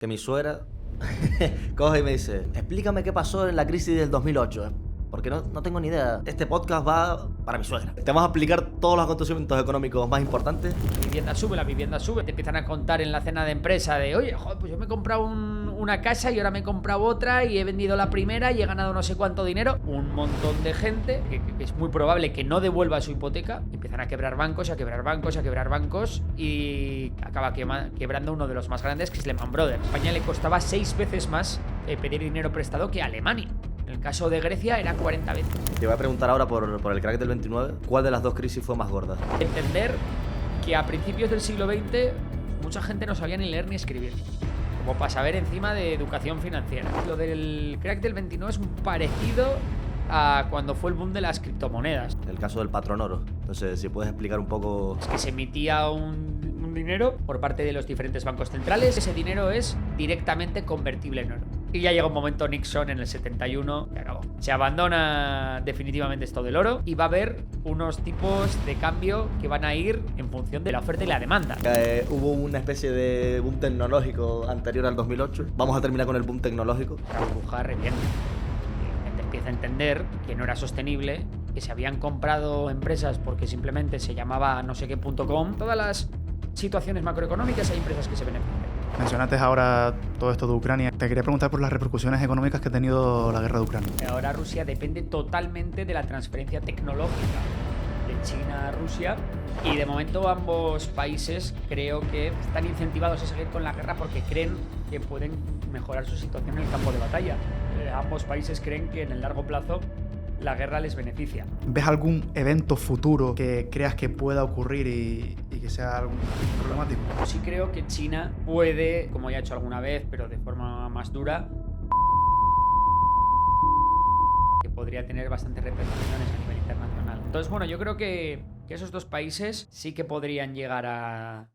que mi suegra coge y me dice, explícame qué pasó en la crisis del 2008, porque no tengo ni idea. Este podcast va para mi suegra. Te vamos a explicar todos los acontecimientos económicos más importantes. La vivienda sube, te empiezan a contar en la cena de empresa de, oye, joder, pues yo me he comprado una casa y ahora me he comprado otra y he vendido la primera y he ganado no sé cuánto dinero. Un montón de gente que es muy probable que no devuelva su hipoteca. Empiezan a quebrar bancos, a quebrar bancos, a quebrar bancos y acaba quebrando uno de los más grandes, que es Lehman Brothers. A España le costaba 6 veces más pedir dinero prestado que a Alemania. En el caso de Grecia era 40 veces. Te voy a preguntar ahora por el crack del 29, ¿cuál de las dos crisis fue más gorda? Entender que a principios del siglo XX mucha gente no sabía ni leer ni escribir, como para saber encima de educación financiera. Lo del crack del 29 es un parecido a cuando fue el boom de las criptomonedas. El caso del patrón oro. Entonces, si puedes explicar un poco... Es que se emitía un dinero por parte de los diferentes bancos centrales. Ese dinero es directamente convertible en oro. Y ya llega un momento Nixon en el 71, que acabó. Se abandona definitivamente esto del oro y va a haber unos tipos de cambio que van a ir en función de la oferta y la demanda. Hubo una especie de boom tecnológico anterior al 2008. Vamos a terminar con el boom tecnológico. La burbuja revienta. La gente empieza a entender que no era sostenible, que se habían comprado empresas porque simplemente se llamaba no sé qué.com. Todas las situaciones macroeconómicas hay empresas que se benefician. Mencionaste ahora todo esto de Ucrania. Te quería preguntar por las repercusiones económicas que ha tenido la guerra de Ucrania. Ahora Rusia depende totalmente de la transferencia tecnológica de China a Rusia y de momento ambos países creo que están incentivados a seguir con la guerra porque creen que pueden mejorar su situación en el campo de batalla. Ambos países creen que en el largo plazo la guerra les beneficia. ¿Ves algún evento futuro que creas que pueda ocurrir y que sea algo problemático? Sí creo que China puede, como ya ha hecho alguna vez, pero de forma más dura, que podría tener bastantes repercusiones a nivel internacional. Entonces, bueno, yo creo que esos dos países sí que podrían llegar a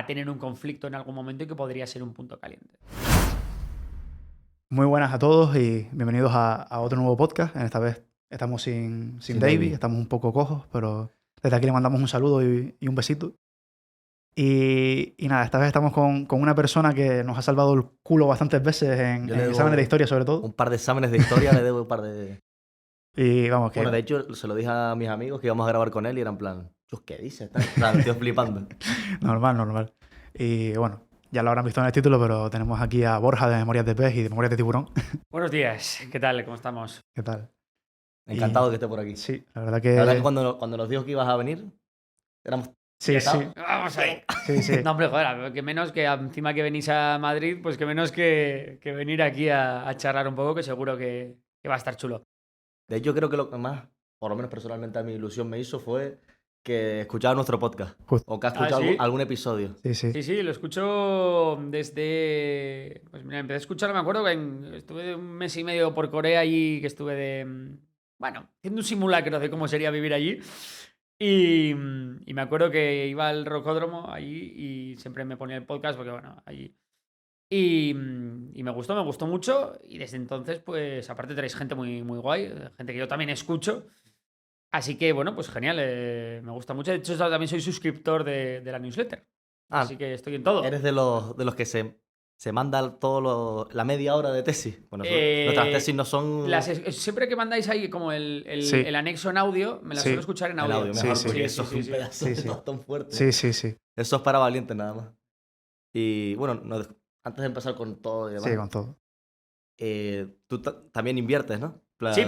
tener un conflicto en algún momento y que podría ser un punto caliente. Muy buenas a todos y bienvenidos a otro nuevo podcast. En esta vez estamos sin Davey, estamos un poco cojos, pero desde aquí le mandamos un saludo y un besito. Y nada, esta vez estamos con una persona que nos ha salvado el culo bastantes veces en exámenes de historia, sobre todo. Un par de exámenes de historia, le debo un par de... Y vamos, que... Bueno, de hecho, se lo dije a mis amigos que íbamos a grabar con él y eran en plan, ¿qué dices? Claro, estoy flipando. Normal. Y bueno, ya lo habrán visto en el título, pero tenemos aquí a Borja de Memorias de Pez y de Memorias de Tiburón. Buenos días, ¿qué tal? ¿Cómo estamos? ¿Qué tal? Encantado que esté por aquí. Sí, la verdad que... La verdad que cuando nos dijo que ibas a venir, éramos... Sí. Vamos ahí. Sí. No, hombre, joder, que menos que encima que venís a Madrid, pues que menos que venir aquí a charlar un poco, que seguro que va a estar chulo. De hecho, creo que lo que más, por lo menos personalmente a mi ilusión me hizo fue que escuchaba nuestro podcast. Justo. O que ha escuchado ¿sí? algún episodio. Sí, lo escucho desde... Pues mira, empecé a escucharlo, me acuerdo que estuve un mes y medio por Corea allí, que estuve de... Bueno, haciendo un simulacro de cómo sería vivir allí. Y me acuerdo que iba al rocódromo allí y siempre me ponía el podcast porque, bueno, allí... Y me gustó mucho. Y desde entonces, pues, aparte traéis gente muy, muy guay, gente que yo también escucho. Así que, bueno, pues genial, me gusta mucho. De hecho, también soy suscriptor de la newsletter. Así que estoy en todo. Eres de los que se manda la media hora de tesis. Bueno, nuestras tesis no son... Siempre que mandáis ahí como el anexo en audio, me la suelo escuchar en audio. Mejor, Sí. porque eso es un pedazo de tostón fuerte. Sí. Eso es para valientes nada más. Y bueno, antes de empezar con todo y demás... Sí, con todo. Tú también inviertes, ¿no? Sí.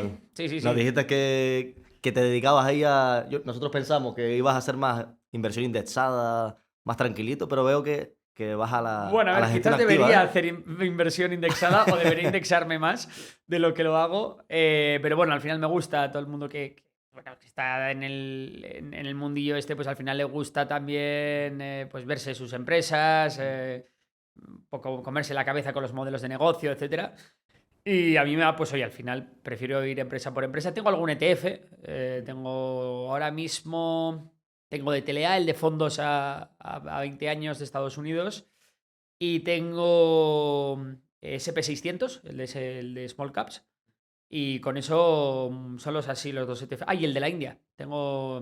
Nos dijiste que te dedicabas ahí a... Nosotros pensamos que ibas a hacer más inversión indexada, más tranquilito, pero veo que vas a la Bueno, a ver, gestión quizás activa, debería hacer inversión indexada o debería indexarme más de lo que lo hago. Pero bueno, al final me gusta. Todo el mundo que está en el mundillo este, pues al final le gusta también pues verse sus empresas, un poco comerse la cabeza con los modelos de negocio, etcétera. Y a mí pues oye, al final prefiero ir empresa por empresa. Tengo algún ETF, tengo ahora mismo... Tengo de TLA, el de fondos a 20 años de Estados Unidos. Y tengo SP600, el de Small Caps. Y con eso son los dos ETF. Y el de la India. Tengo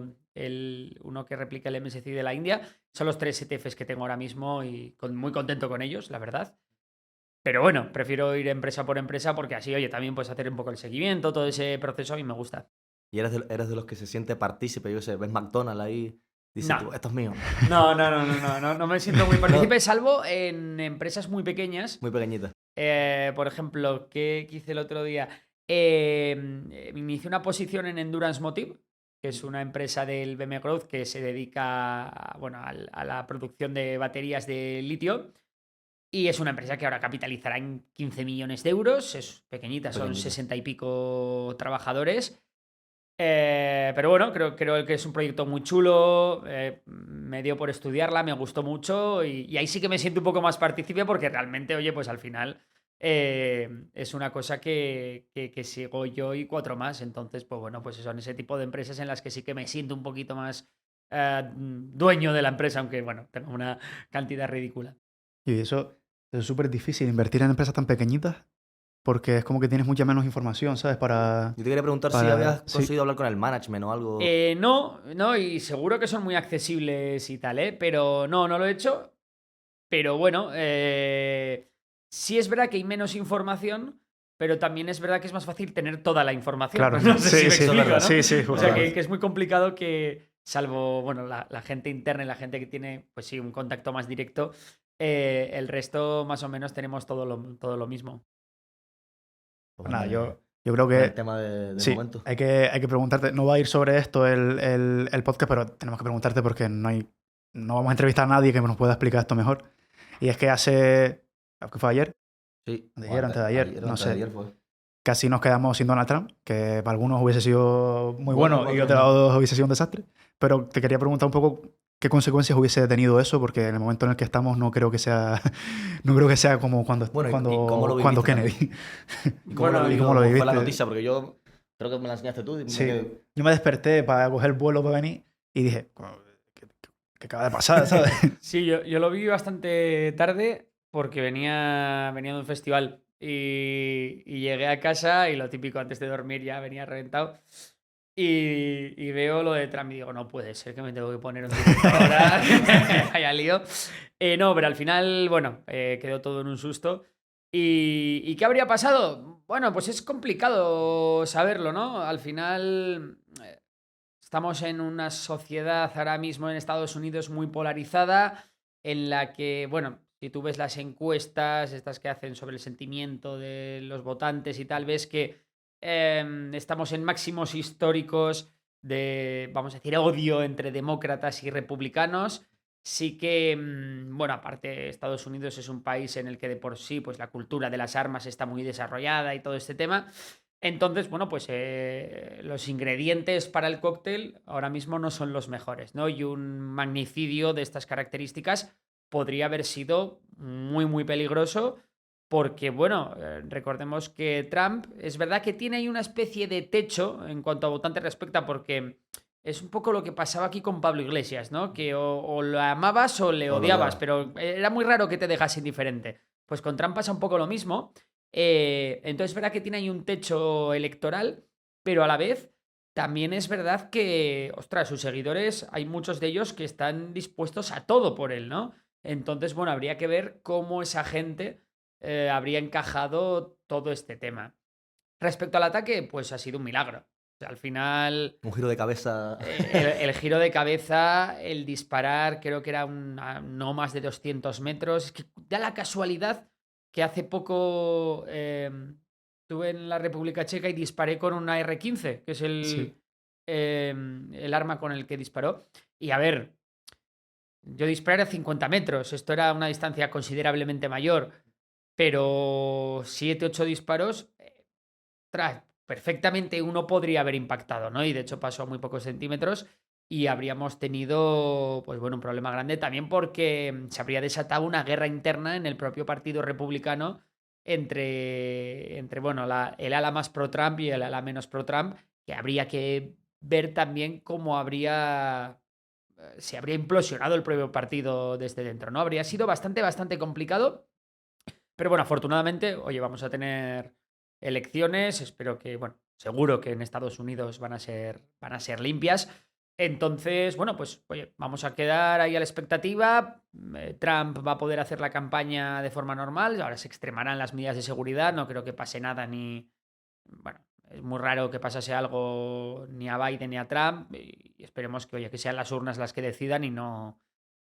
uno que replica el MSCI de la India. Son los 3 ETFs que tengo ahora mismo y muy contento con ellos, la verdad. Pero bueno, prefiero ir empresa por empresa porque así, oye, también puedes hacer un poco el seguimiento, todo ese proceso a mí me gusta. Y eres de los que se siente partícipe, yo sé, ves McDonald's ahí, dices tú, No. esto es mío. No me siento muy partícipe, salvo en empresas muy pequeñas. Muy pequeñita. Por ejemplo, ¿qué hice el otro día? Me inicié una posición en Endurance Motive, que es una empresa del BM Growth que se dedica a la producción de baterías de litio. Y es una empresa que ahora capitalizará en 15 millones de euros. Es pequeñita, son Pequeñita. 60 y pico trabajadores. Pero bueno, creo que es un proyecto muy chulo. Me dio por estudiarla, me gustó mucho. Y ahí sí que me siento un poco más partícipe porque realmente, oye, pues al final es una cosa que sigo yo y 4 más. Entonces, pues bueno, pues son ese tipo de empresas en las que sí que me siento un poquito más dueño de la empresa, aunque bueno, tengo una cantidad ridícula. Y eso es súper difícil, invertir en empresas tan pequeñitas, porque es como que tienes mucha menos información, ¿sabes? Yo te quería preguntar si habías conseguido hablar con el management o algo. No, y seguro que son muy accesibles y tal, pero no lo he hecho. Pero bueno, sí es verdad que hay menos información, pero también es verdad que es más fácil tener toda la información. Claro, No sé si me sí, explico, ¿no? sí, O sea, justamente. que es muy complicado que, salvo bueno, la gente interna y la gente que tiene, pues sí, un contacto más directo, el resto más o menos tenemos todo lo mismo. Pues Nada, me- yo creo con el que tema de sí, momento. hay que preguntarte. No va a ir sobre esto el podcast, pero tenemos que preguntarte porque no vamos a entrevistar a nadie que nos pueda explicar esto mejor. Y es que ¿qué fue ayer? Sí. De ayer, antes de ayer, Ayer, no antes de sé. ayer fue. Casi nos quedamos sin Donald Trump, que para algunos hubiese sido muy Bueno, bueno y para otros otros lados hubiese sido un desastre. Pero te quería preguntar un poco qué consecuencias hubiese tenido eso, porque en el momento en el que estamos no creo que sea, no creo que sea como Bueno, ¿y cómo lo cuando viviste Kennedy. ¿Y cómo lo Bueno, ¿y vivió? cómo lo ¿Cómo fue la viviste? noticia? Porque yo creo que me la enseñaste tú y me Sí. quedé... Yo me desperté para coger vuelo para venir y dije, ¿qué acaba de pasar, sabes? Sí, yo lo vi bastante tarde porque venía de un festival y llegué a casa y lo típico antes de dormir ya venía reventado y veo lo de Trump y digo, no puede ser que me tengo que poner un directo ahora, vaya lío. No, pero al final, bueno, quedó todo en un susto. ¿Y qué habría pasado? Bueno, pues es complicado saberlo, ¿no? Al final estamos en una sociedad ahora mismo en Estados Unidos muy polarizada, en la que, bueno, si tú ves las encuestas, estas que hacen sobre el sentimiento de los votantes y tal, ves que estamos en máximos históricos de, vamos a decir, odio entre demócratas y republicanos. Sí que, bueno, aparte Estados Unidos es un país en el que de por sí, pues la cultura de las armas está muy desarrollada y todo este tema. Entonces, bueno, pues los ingredientes para el cóctel ahora mismo no son los mejores, ¿no? Y un magnicidio de estas características podría haber sido muy, muy peligroso porque, bueno, recordemos que Trump es verdad que tiene ahí una especie de techo en cuanto a votantes respecta porque es un poco lo que pasaba aquí con Pablo Iglesias, ¿no? Que o lo amabas o le O lo odiabas, odiaba. pero era muy raro que te dejase indiferente. Pues con Trump pasa un poco lo mismo. Entonces es verdad que tiene ahí un techo electoral, pero a la vez también es verdad que, ostras, sus seguidores, hay muchos de ellos que están dispuestos a todo por él, ¿no? Entonces, bueno, habría que ver cómo esa gente habría encajado todo este tema. Respecto al ataque, pues ha sido un milagro. O sea, al final, Un giro de cabeza. el giro de cabeza, el disparar, creo que era no más de 200 metros. Es que da la casualidad que hace poco estuve en la República Checa y disparé con una R15, que es Sí. el arma con el que disparó. Y a ver, yo disparé a 50 metros, esto era una distancia considerablemente mayor, pero 7, 8 disparos, perfectamente uno podría haber impactado, ¿no? Y de hecho pasó a muy pocos centímetros y habríamos tenido, pues bueno, un problema grande también porque se habría desatado una guerra interna en el propio Partido Republicano entre bueno, el ala más pro-Trump y el ala menos pro-Trump, que habría que ver también cómo se habría implosionado el propio partido desde dentro, ¿no? Habría sido bastante, bastante complicado, pero bueno, afortunadamente, oye, vamos a tener elecciones, espero que, bueno, seguro que en Estados Unidos van a ser limpias Entonces, bueno, pues oye, vamos a quedar ahí a la expectativa. Trump va a poder hacer la campaña de forma normal. Ahora se extremarán las medidas de seguridad. No creo que pase nada ni... Bueno, es muy raro que pasase algo ni a Biden ni a Trump. Y esperemos que, oye, que sean las urnas las que decidan y no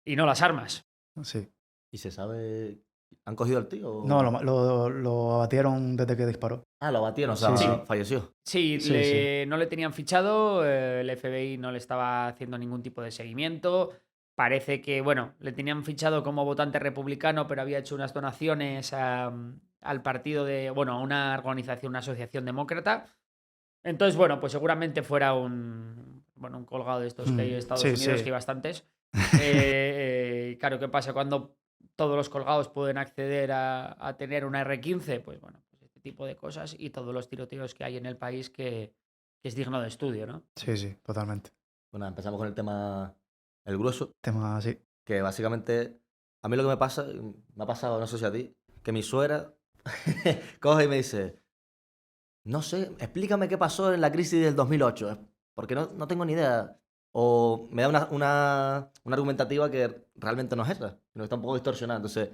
las armas. Sí. ¿Y se sabe? ¿Han cogido al tío? No, lo abatieron desde que disparó. Ah, lo batieron, o sea, Sí, sí. falleció. Sí, Sí, no le tenían fichado, el FBI no le estaba haciendo ningún tipo de seguimiento. Parece que, bueno, le tenían fichado como votante republicano, pero había hecho unas donaciones al partido de, bueno, a una organización, una asociación demócrata. Entonces, bueno, pues seguramente fuera un colgado de estos que hay en Estados Sí, Unidos, sí. que hay bastantes. Claro, ¿qué pasa? Cuando todos los colgados pueden acceder a tener una R15, pues bueno, pues este tipo de cosas y todos los tiroteos que hay en el país que es digno de estudio, ¿no? Sí, sí, totalmente. Bueno, empezamos con el tema, el grueso, Tema así. que básicamente, a mí lo que me pasa, me ha pasado, no sé si a ti, que mi suegra coge y me dice, no sé, explícame qué pasó en la crisis del 2008, porque no tengo ni idea. O me da una argumentativa que realmente no es esa, sino que está un poco distorsionada. Entonces,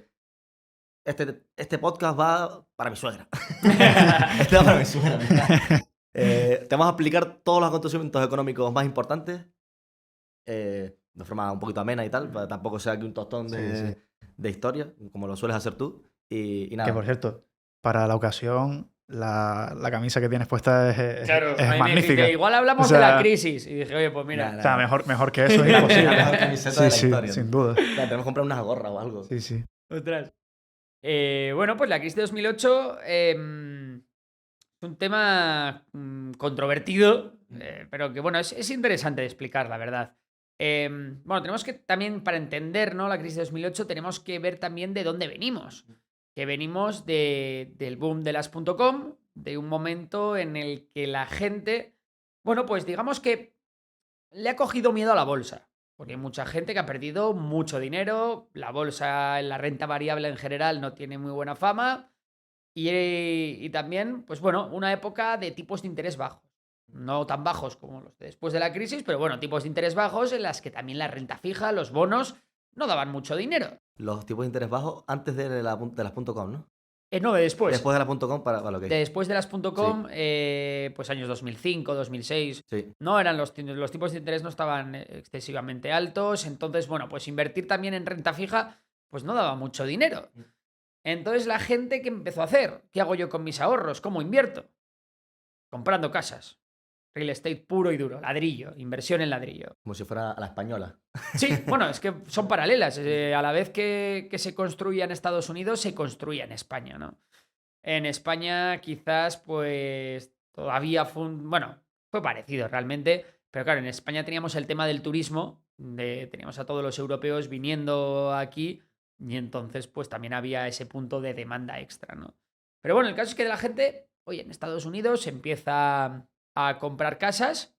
este podcast va para mi suegra. Este va para mi suegra. Te vamos a explicar todos los acontecimientos económicos más importantes de forma un poquito amena y tal, para tampoco sea aquí un tostón Sí. de historia, como lo sueles hacer tú. Y Que nada, por cierto, para la ocasión, la camisa que tienes puesta es Claro, a mí me magnífica. dijiste, igual hablamos O sea, de la crisis. Y dije, oye, pues mira. Nada, O sea, mejor que eso es la imposible. mejor camiseta de la Sí, historia. sin duda. Claro, tenemos que comprar unas gorras o algo. Sí, sí. Ostras. Bueno, pues la crisis de 2008 es un tema controvertido, pero que bueno, es interesante de explicar, la verdad. Bueno, tenemos que también, para entender, ¿no?, la crisis de 2008, tenemos que ver también de dónde venimos. Que venimos del boom de las .com, de un momento en el que la gente, bueno, pues digamos que le ha cogido miedo a la bolsa. Porque hay mucha gente que ha perdido mucho dinero, la bolsa, la renta variable en general no tiene muy buena fama y también, pues bueno, una época de tipos de interés bajos. No tan bajos como los de después de la crisis, pero bueno, tipos de interés bajos en las que también la renta fija, los bonos, no daban mucho dinero. Los tipos de interés bajos antes de las .com, ¿no? No, después. Después de la .com para lo que Después de las .com, pues años 2005, 2006, Sí. no eran los tipos de interés no estaban excesivamente altos, entonces, bueno, pues invertir también en renta fija, pues no daba mucho dinero. Entonces la gente, ¿qué empezó a hacer? ¿Qué hago yo con mis ahorros? ¿Cómo invierto? Comprando casas. Real estate puro y duro, ladrillo, inversión en ladrillo. Como si fuera a la española. Sí, bueno, es que son paralelas. A la vez que se construía en Estados Unidos, se construía en España, ¿no? En España quizás pues todavía fue parecido realmente, pero claro, en España teníamos el tema del turismo, teníamos a todos los europeos viniendo aquí y entonces pues también había ese punto de demanda extra, ¿no? Pero bueno, el caso es que la gente, oye, en Estados Unidos empieza a comprar casas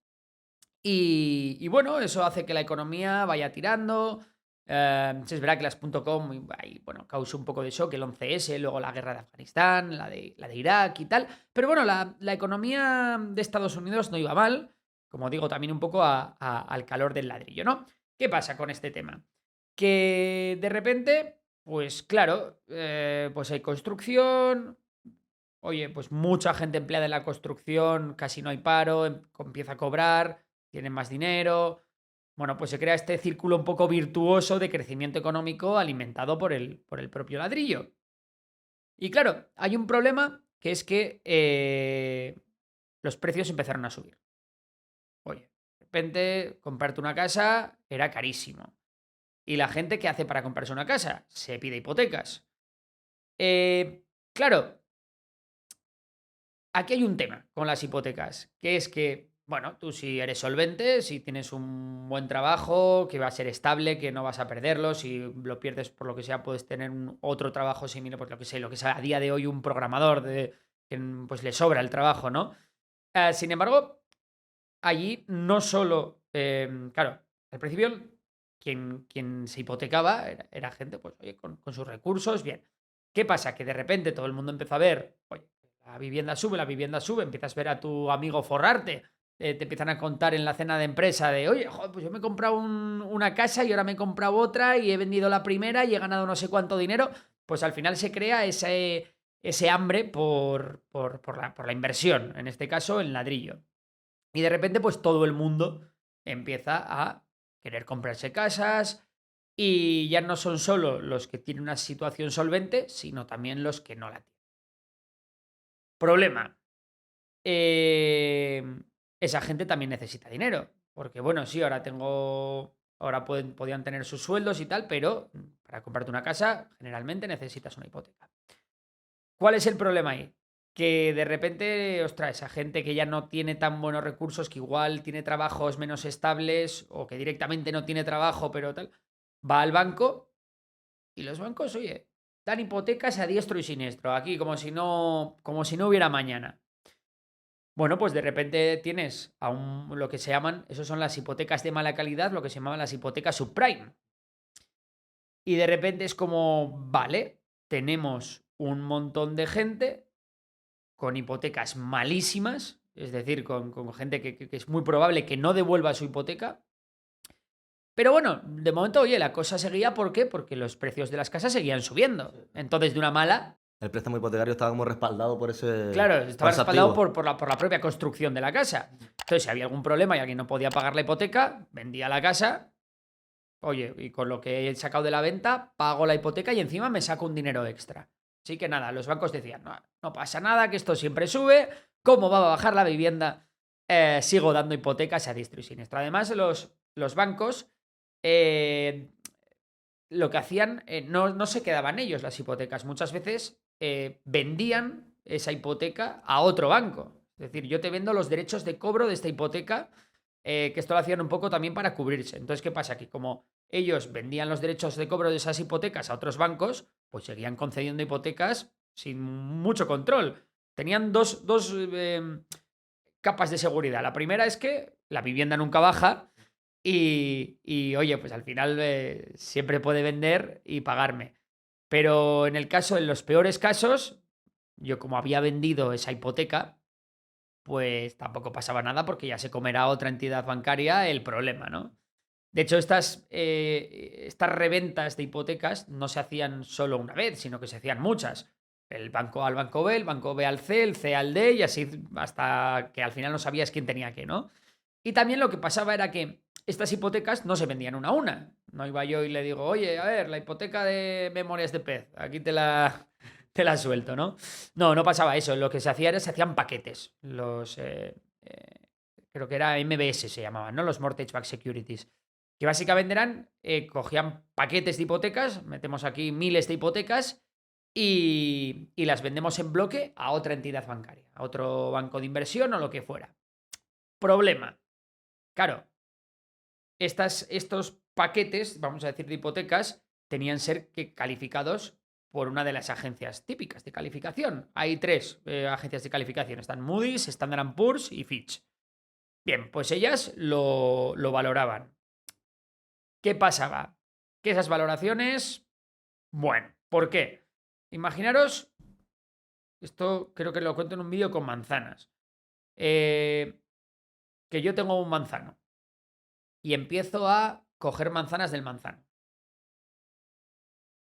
y bueno, eso hace que la economía vaya tirando. Es verdad que las .com bueno, causó un poco de shock, el 11S, luego la guerra de Afganistán, la de Irak y tal. Pero bueno, la economía de Estados Unidos no iba mal, como digo, también un poco al calor del ladrillo, ¿no? ¿Qué pasa con este tema? Que de repente, pues claro, pues hay construcción. Oye, pues mucha gente empleada en la construcción, casi no hay paro, empieza a cobrar, tienen más dinero. Bueno, pues se crea este círculo un poco virtuoso de crecimiento económico alimentado por el propio ladrillo. Y claro, hay un problema que es que los precios empezaron a subir. Oye, de repente comprarte una casa era carísimo. ¿Y la gente qué hace para comprarse una casa? Se pide hipotecas. Claro, aquí hay un tema con las hipotecas, que es que, bueno, tú si eres solvente, si tienes un buen trabajo, que va a ser estable, que no vas a perderlo, si lo pierdes por lo que sea, puedes tener otro trabajo similar, pues lo que sea a día de hoy un programador que pues le sobra el trabajo, ¿no? Sin embargo, allí no solo, claro, al principio quien se hipotecaba era gente, pues, oye, con sus recursos, bien. ¿Qué pasa? Que de repente todo el mundo empezó a ver, oye, la vivienda sube, empiezas a ver a tu amigo forrarte te empiezan a contar en la cena de empresa de, oye, joder, pues yo me he comprado una casa y ahora me he comprado otra y he vendido la primera y he ganado no sé cuánto dinero, pues al final se crea ese hambre por la inversión, en este caso el ladrillo. Y de repente pues todo el mundo empieza a querer comprarse casas y ya no son solo los que tienen una situación solvente, sino también los que no la tienen. Problema. Esa gente también necesita dinero. Porque, bueno, sí, ahora podían tener sus sueldos y tal, pero para comprarte una casa, generalmente necesitas una hipoteca. ¿Cuál es el problema ahí? Que de repente, ostras, esa gente que ya no tiene tan buenos recursos, que igual tiene trabajos menos estables o que directamente no tiene trabajo, pero tal, va al banco y los bancos, oye, dan hipotecas a diestro y siniestro, aquí como si no hubiera mañana. Bueno, pues de repente tienes lo que se llaman, esos son las hipotecas de mala calidad, lo que se llamaban las hipotecas subprime. Y de repente es como, vale, tenemos un montón de gente con hipotecas malísimas, es decir, con gente que es muy probable que no devuelva su hipoteca. Pero bueno, de momento, oye, la cosa seguía, ¿por qué? Porque los precios de las casas seguían subiendo. Entonces, de una mala, El préstamo hipotecario estaba como respaldado por ese. claro, estaba por ese respaldado activo. por la propia construcción de la casa. Entonces, si había algún problema y alguien no podía pagar la hipoteca, vendía la casa, oye, y con lo que he sacado de la venta, pago la hipoteca y encima me saco un dinero extra. Así que nada, los bancos decían, no pasa nada, que esto siempre sube, ¿cómo va a bajar la vivienda? Sigo dando hipotecas a diestro y siniestro. Además, los bancos lo que hacían, no se quedaban ellos las hipotecas. Muchas veces vendían esa hipoteca a otro banco. Es decir, yo te vendo los derechos de cobro de esta hipoteca, que esto lo hacían un poco también para cubrirse. Entonces, ¿qué pasa? Que como ellos vendían los derechos de cobro de esas hipotecas a otros bancos, pues seguían concediendo hipotecas sin mucho control. Tenían dos capas de seguridad. La primera es que la vivienda nunca baja y oye, pues al final siempre puede vender y pagarme. Pero en los peores casos, yo como había vendido esa hipoteca, pues tampoco pasaba nada porque ya se comerá otra entidad bancaria el problema, ¿no? De hecho, estas reventas de hipotecas no se hacían solo una vez, sino que se hacían muchas. El banco al banco B, el banco B al C, el C al D, y así hasta que al final no sabías quién tenía qué, ¿no? Y también lo que pasaba era que estas hipotecas no se vendían una a una. No iba yo y le digo, oye, a ver, la hipoteca de Memorias de Pez, aquí te la suelto, ¿no? No pasaba eso. Lo que se hacía era, se hacían paquetes. Creo que era MBS se llamaban, ¿no? Los Mortgage Backed Securities. Que básicamente eran, cogían paquetes de hipotecas, metemos aquí miles de hipotecas y las vendemos en bloque a otra entidad bancaria, a otro banco de inversión o lo que fuera. Problema. Claro, estos paquetes, vamos a decir, de hipotecas, tenían ser calificados por una de las agencias típicas de calificación. Hay 3 agencias de calificación. Están Moody's, Standard & Poor's y Fitch. Bien, pues ellas lo valoraban. ¿Qué pasaba? Que esas valoraciones, bueno, ¿por qué? Imaginaros, esto creo que lo cuento en un vídeo con manzanas, que yo tengo un manzano y empiezo a coger manzanas del manzano.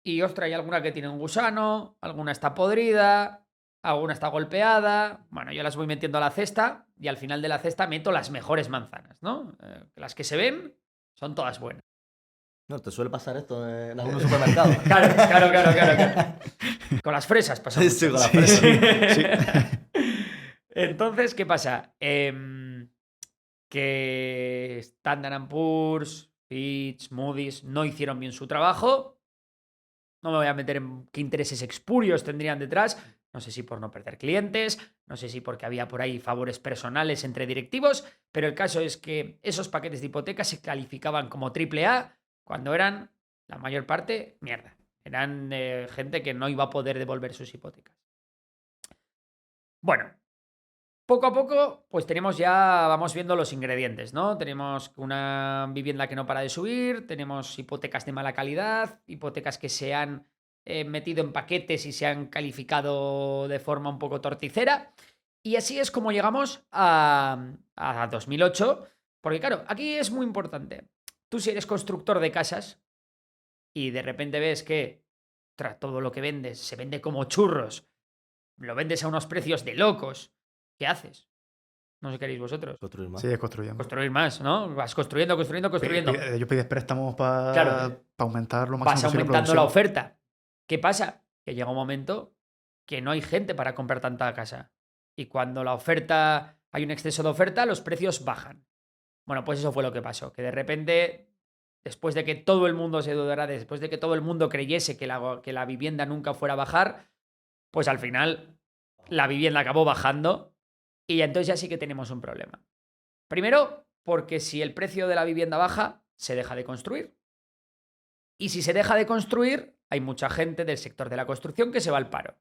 Y ostras, hay alguna que tiene un gusano, alguna está podrida, alguna está golpeada. Bueno, yo las voy metiendo a la cesta y al final de la cesta meto las mejores manzanas, ¿no? Las que se ven son todas buenas. No, te suele pasar esto en algunos supermercados. Claro. Con las fresas pasa mucho. Sí, con las fresas. Sí. Entonces, ¿qué pasa? Que Standard & Poor's, Fitch, Moody's no hicieron bien su trabajo. No me voy a meter en qué intereses espurios tendrían detrás. No sé si por no perder clientes, no sé si porque había por ahí favores personales entre directivos, pero el caso es que esos paquetes de hipoteca se calificaban como AAA cuando eran, la mayor parte, mierda. Eran gente que no iba a poder devolver sus hipotecas. Bueno, poco a poco, pues vamos viendo los ingredientes, ¿no? Tenemos una vivienda que no para de subir, tenemos hipotecas de mala calidad, hipotecas que se han metido en paquetes y se han calificado de forma un poco torticera. Y así es como llegamos a 2008, porque claro, aquí es muy importante. Tú si eres constructor de casas y de repente ves que tras todo lo que vendes se vende como churros, lo vendes a unos precios de locos, ¿qué haces? No sé qué queréis vosotros. Construir más. Sigues construyendo. Construir más, ¿no? Vas construyendo, construyendo, construyendo. Ellos piden préstamos para Claro. aumentar lo máximo Vas posible aumentando la producción. oferta. ¿Qué pasa? Que llega un momento que no hay gente para comprar tanta casa. Y cuando la oferta, hay un exceso de oferta, los precios bajan. Bueno, pues eso fue lo que pasó. Que de repente, después de que todo el mundo se dudara, después de que todo el mundo creyese que la vivienda nunca fuera a bajar, pues al final la vivienda acabó bajando y entonces ya sí que tenemos un problema. Primero, porque si el precio de la vivienda baja, se deja de construir. Y si se deja de construir, hay mucha gente del sector de la construcción que se va al paro.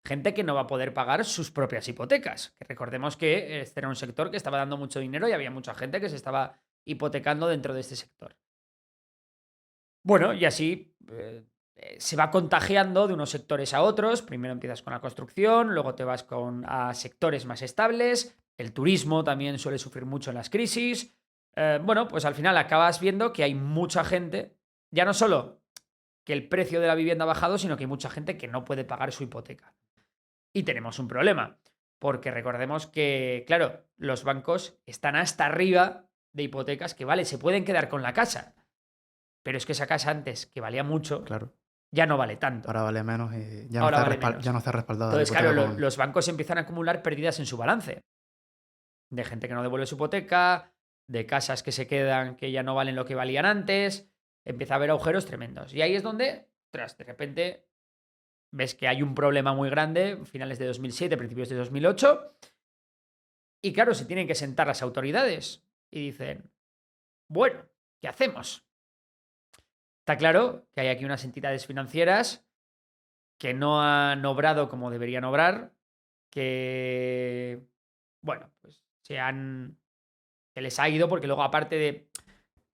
Gente que no va a poder pagar sus propias hipotecas. Que recordemos que este era un sector que estaba dando mucho dinero y había mucha gente que se estaba hipotecando dentro de este sector. Bueno, y así se va contagiando de unos sectores a otros. Primero empiezas con la construcción, luego te vas a sectores más estables. El turismo también suele sufrir mucho en las crisis. Bueno, pues al final acabas viendo que hay mucha gente, ya no solo que el precio de la vivienda ha bajado, sino que hay mucha gente que no puede pagar su hipoteca. Y tenemos un problema, porque recordemos que, claro, los bancos están hasta arriba de hipotecas que, vale, se pueden quedar con la casa, pero es que esa casa antes, que valía mucho, Claro. ya no vale tanto. Ahora vale menos y ya, Ahora no, está vale menos. ya no está respaldada. Entonces, la hipoteca claro, con- los bancos empiezan a acumular pérdidas en su balance. De gente que no devuelve su hipoteca, de casas que se quedan que ya no valen lo que valían antes. Empieza a haber agujeros tremendos. Y ahí es donde, tras de repente, ves que hay un problema muy grande, finales de 2007, principios de 2008. Y claro, se tienen que sentar las autoridades y dicen, bueno, ¿qué hacemos? Está claro que hay aquí unas entidades financieras que no han obrado como deberían obrar, que, bueno, pues se les ha ido porque luego aparte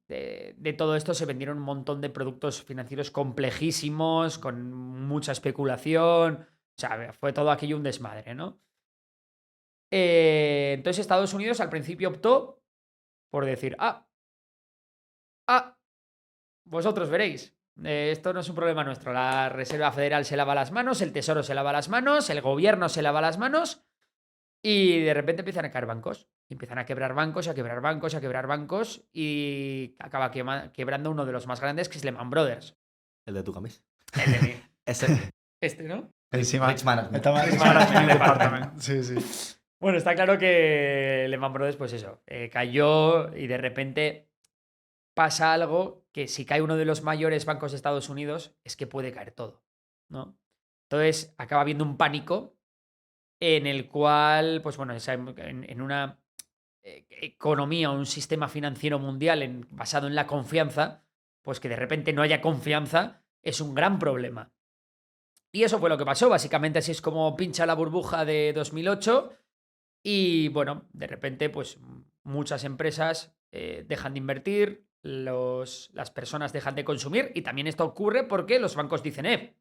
de todo esto se vendieron un montón de productos financieros complejísimos, con mucha especulación, o sea, fue todo aquello un desmadre, ¿no? Entonces Estados Unidos al principio optó por decir, vosotros veréis, esto no es un problema nuestro, la Reserva Federal se lava las manos, el Tesoro se lava las manos, el gobierno se lava las manos y de repente empiezan a caer bancos. Empiezan a quebrar bancos, a quebrar bancos, a quebrar bancos y acaba quebrando uno de los más grandes que es Lehman Brothers. El de tu camisa. El de mí. Ese. Este, ¿no? Encima, Rich Management. estaba Rich Management Department. Sí, sí. Bueno, está claro que Lehman Brothers, pues eso, cayó y de repente pasa algo que si cae uno de los mayores bancos de Estados Unidos es que puede caer todo, ¿no? Entonces acaba habiendo un pánico en el cual, pues bueno, en una economía o un sistema financiero mundial basado en la confianza, pues que de repente no haya confianza es un gran problema. Y eso fue lo que pasó, básicamente así es como pincha la burbuja de 2008 y bueno, de repente pues muchas empresas dejan de invertir, las personas dejan de consumir y también esto ocurre porque los bancos dicen,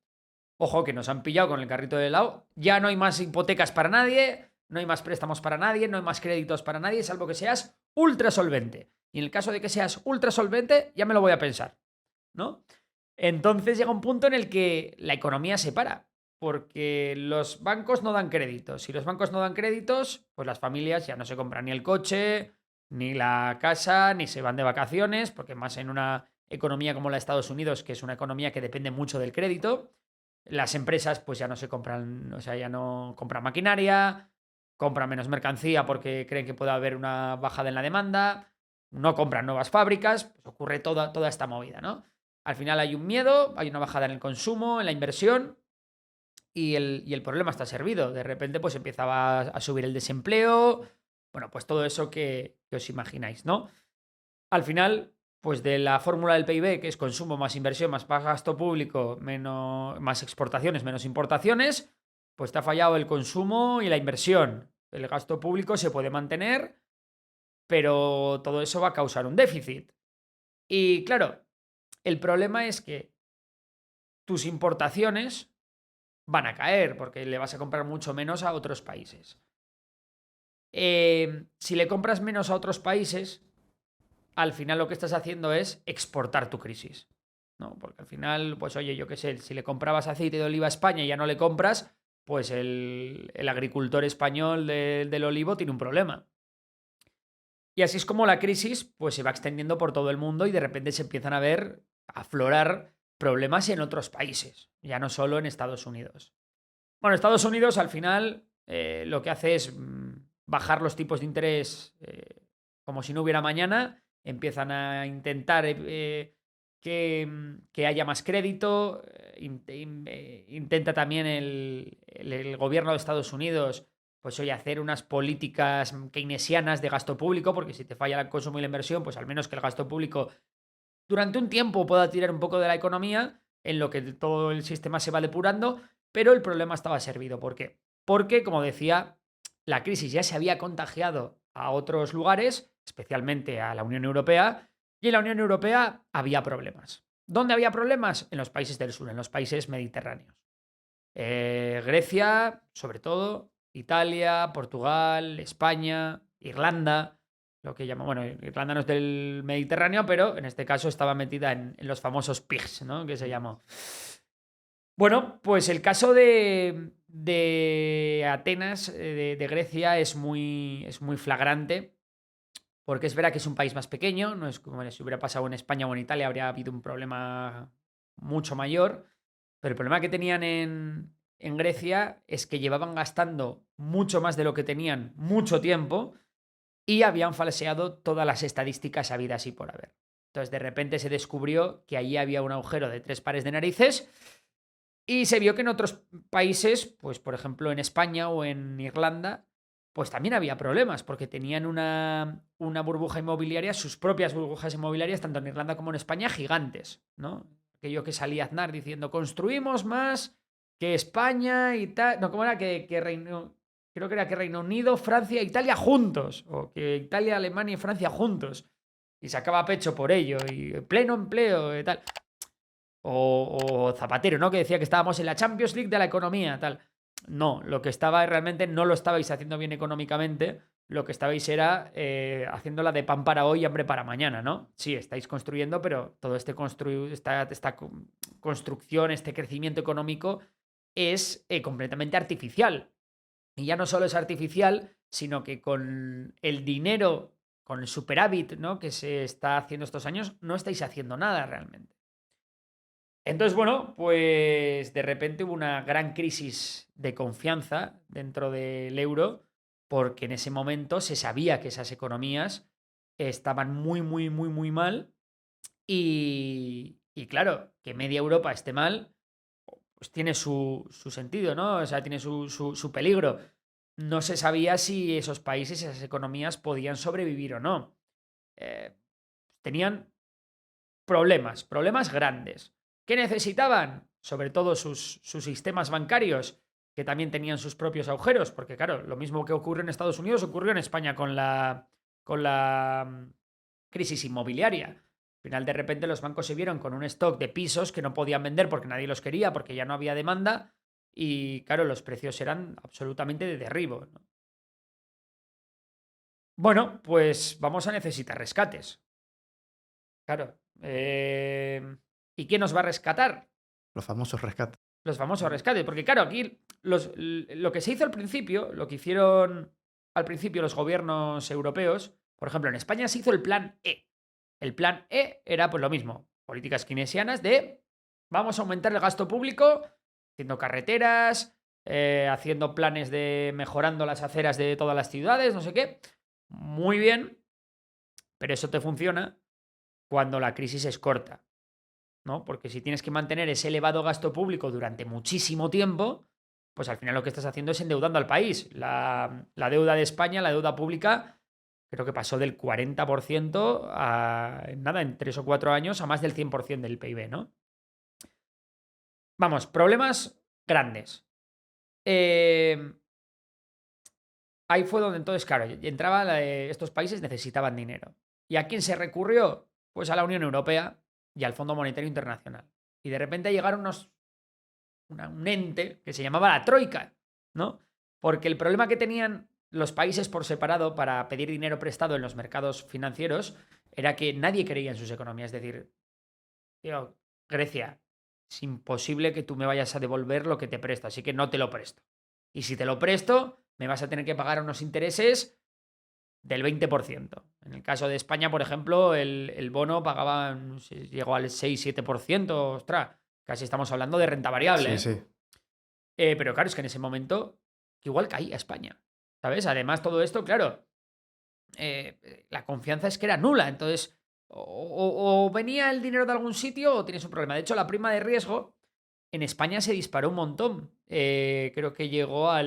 ojo que nos han pillado con el carrito de helado, ya no hay más hipotecas para nadie, no hay más préstamos para nadie, no hay más créditos para nadie, salvo que seas ultra solvente. Y en el caso de que seas ultra solvente, ya me lo voy a pensar, ¿no? Entonces llega un punto en el que la economía se para, porque los bancos no dan créditos. Si los bancos no dan créditos, pues las familias ya no se compran ni el coche, ni la casa, ni se van de vacaciones, porque más en una economía como la de Estados Unidos, que es una economía que depende mucho del crédito, las empresas pues ya no se compran, o sea, ya no compran maquinaria, compran menos mercancía porque creen que puede haber una bajada en la demanda, no compran nuevas fábricas, pues ocurre toda esta movida, ¿no? Al final hay un miedo, hay una bajada en el consumo, en la inversión y el problema está servido. De repente pues empieza a subir el desempleo, bueno, pues todo eso que os imagináis, ¿no? Al final, pues de la fórmula del PIB, que es consumo más inversión más gasto público, más exportaciones, menos importaciones, pues te ha fallado el consumo y la inversión. El gasto público se puede mantener, pero todo eso va a causar un déficit. Y claro, el problema es que tus importaciones van a caer porque le vas a comprar mucho menos a otros países. Si le compras menos a otros países, al final lo que estás haciendo es exportar tu crisis, ¿no? Porque al final, pues oye, yo qué sé, si le comprabas aceite de oliva a España y ya no le compras, pues el agricultor español del olivo tiene un problema. Y así es como la crisis pues se va extendiendo por todo el mundo y de repente se empiezan a aflorar problemas en otros países, ya no solo en Estados Unidos. Bueno, Estados Unidos al final lo que hace es bajar los tipos de interés como si no hubiera mañana, empiezan a intentar que haya más crédito, intenta también el gobierno de Estados Unidos pues oye, hacer unas políticas keynesianas de gasto público, porque si te falla el consumo y la inversión, pues al menos que el gasto público durante un tiempo pueda tirar un poco de la economía, en lo que todo el sistema se va depurando, pero el problema estaba servido. ¿Por qué? Porque, como decía, la crisis ya se había contagiado a otros lugares, especialmente a la Unión Europea, y en la Unión Europea había problemas. ¿Dónde había problemas? En los países del sur, en los países mediterráneos. Grecia, sobre todo, Italia, Portugal, España, Irlanda, lo que llaman, bueno, Irlanda no es del Mediterráneo, pero en este caso estaba metida en los famosos PIGS, ¿no? Que se llamó. Bueno, pues el caso de Atenas, de Grecia, es muy flagrante, porque es verdad que es un país más pequeño, no es como si hubiera pasado en España o en Italia, habría habido un problema mucho mayor, pero el problema que tenían en Grecia es que llevaban gastando mucho más de lo que tenían mucho tiempo y habían falseado todas las estadísticas habidas y por haber. Entonces de repente se descubrió que allí había un agujero de 3 pares de narices y se vio que en otros países, pues por ejemplo en España o en Irlanda, pues también había problemas porque tenían una burbuja inmobiliaria, sus propias burbujas inmobiliarias, tanto en Irlanda como en España, gigantes, ¿no? Aquello que salía Aznar diciendo, construimos más que España y tal. No, ¿cómo era? Creo que era que Reino Unido, Francia e Italia juntos. O que Italia, Alemania y Francia juntos. Y sacaba pecho por ello. Y pleno empleo y tal. O Zapatero, ¿no? Que decía que estábamos en la Champions League de la economía, tal. No, lo que estaba realmente no lo estabais haciendo bien económicamente. Lo que estabais era haciéndola de pan para hoy y hambre para mañana, ¿no? Sí, estáis construyendo, pero todo esta construcción, este crecimiento económico es completamente artificial. Y ya no solo es artificial, sino que con el dinero, con el superávit, ¿no? Que se está haciendo estos años, no estáis haciendo nada realmente. Entonces, bueno, pues de repente hubo una gran crisis de confianza dentro del euro, porque en ese momento se sabía que esas economías estaban muy mal y claro, que media Europa esté mal, pues tiene su sentido, ¿no? O sea, tiene su peligro. No se sabía si esos países, esas economías podían sobrevivir o no. Tenían problemas grandes. ¿Qué necesitaban? Sobre todo sus sistemas bancarios, que también tenían sus propios agujeros, porque claro, lo mismo que ocurrió en Estados Unidos ocurrió en España con la crisis inmobiliaria. Al final, de repente, los bancos se vieron con un stock de pisos que no podían vender porque nadie los quería, porque ya no había demanda, y claro, los precios eran absolutamente de derribo, ¿no? Bueno, pues vamos a necesitar rescates. Claro. ¿Y quién nos va a rescatar? Los famosos rescates. Los famosos rescates. Porque, claro, aquí lo que se hizo al principio, lo que hicieron al principio los gobiernos europeos, por ejemplo, en España se hizo el plan E. El plan E era pues lo mismo, políticas keynesianas de vamos a aumentar el gasto público, haciendo carreteras, haciendo planes de mejorando las aceras de todas las ciudades, no sé qué. Muy bien, pero eso te funciona cuando la crisis es corta, ¿no? Porque si tienes que mantener ese elevado gasto público durante muchísimo tiempo, pues al final lo que estás haciendo es endeudando al país. La deuda de España, la deuda pública, creo que pasó del 40% en 3 o 4 años a más del 100% del PIB, ¿no? Vamos, problemas grandes. Ahí fue donde entonces, claro, estos países necesitaban dinero. ¿Y a quién se recurrió? Pues a la Unión Europea y al Fondo Monetario Internacional. Y de repente llegaron un ente que se llamaba la Troika, ¿no? Porque el problema que tenían los países por separado para pedir dinero prestado en los mercados financieros era que nadie creía en sus economías. Es decir, tío, Grecia, es imposible que tú me vayas a devolver lo que te presto, así que no te lo presto. Y si te lo presto, me vas a tener que pagar unos intereses del 20%. En el caso de España, por ejemplo, el bono pagaba, no sé, llegó al 6-7%. Ostras, casi estamos hablando de renta variable. Sí, sí. Pero claro, es que en ese momento igual caía España, ¿sabes? Además, todo esto, claro, la confianza es que era nula. Entonces, o venía el dinero de algún sitio o tienes un problema. De hecho, la prima de riesgo en España se disparó un montón. Creo que llegó a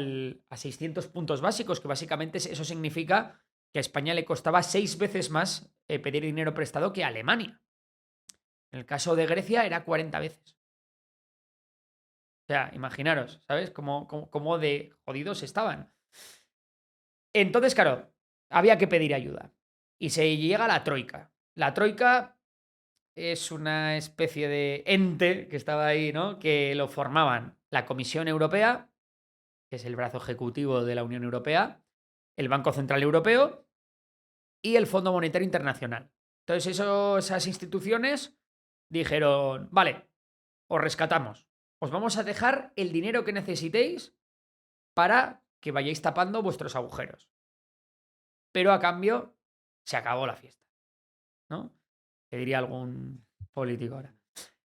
600 puntos básicos, que básicamente eso significa que a España le costaba 6 veces más pedir dinero prestado que a Alemania. En el caso de Grecia era 40 veces. O sea, imaginaros, ¿sabes? Cómo de jodidos estaban. Entonces, claro, había que pedir ayuda. Y se llega a la troika. La troika es una especie de ente que estaba ahí, ¿no? Que lo formaban la Comisión Europea, que es el brazo ejecutivo de la Unión Europea, el Banco Central Europeo y el Fondo Monetario Internacional. Entonces, esas instituciones dijeron, vale, os rescatamos. Os vamos a dejar el dinero que necesitéis para que vayáis tapando vuestros agujeros. Pero a cambio, se acabó la fiesta, ¿no? Que diría algún político ahora.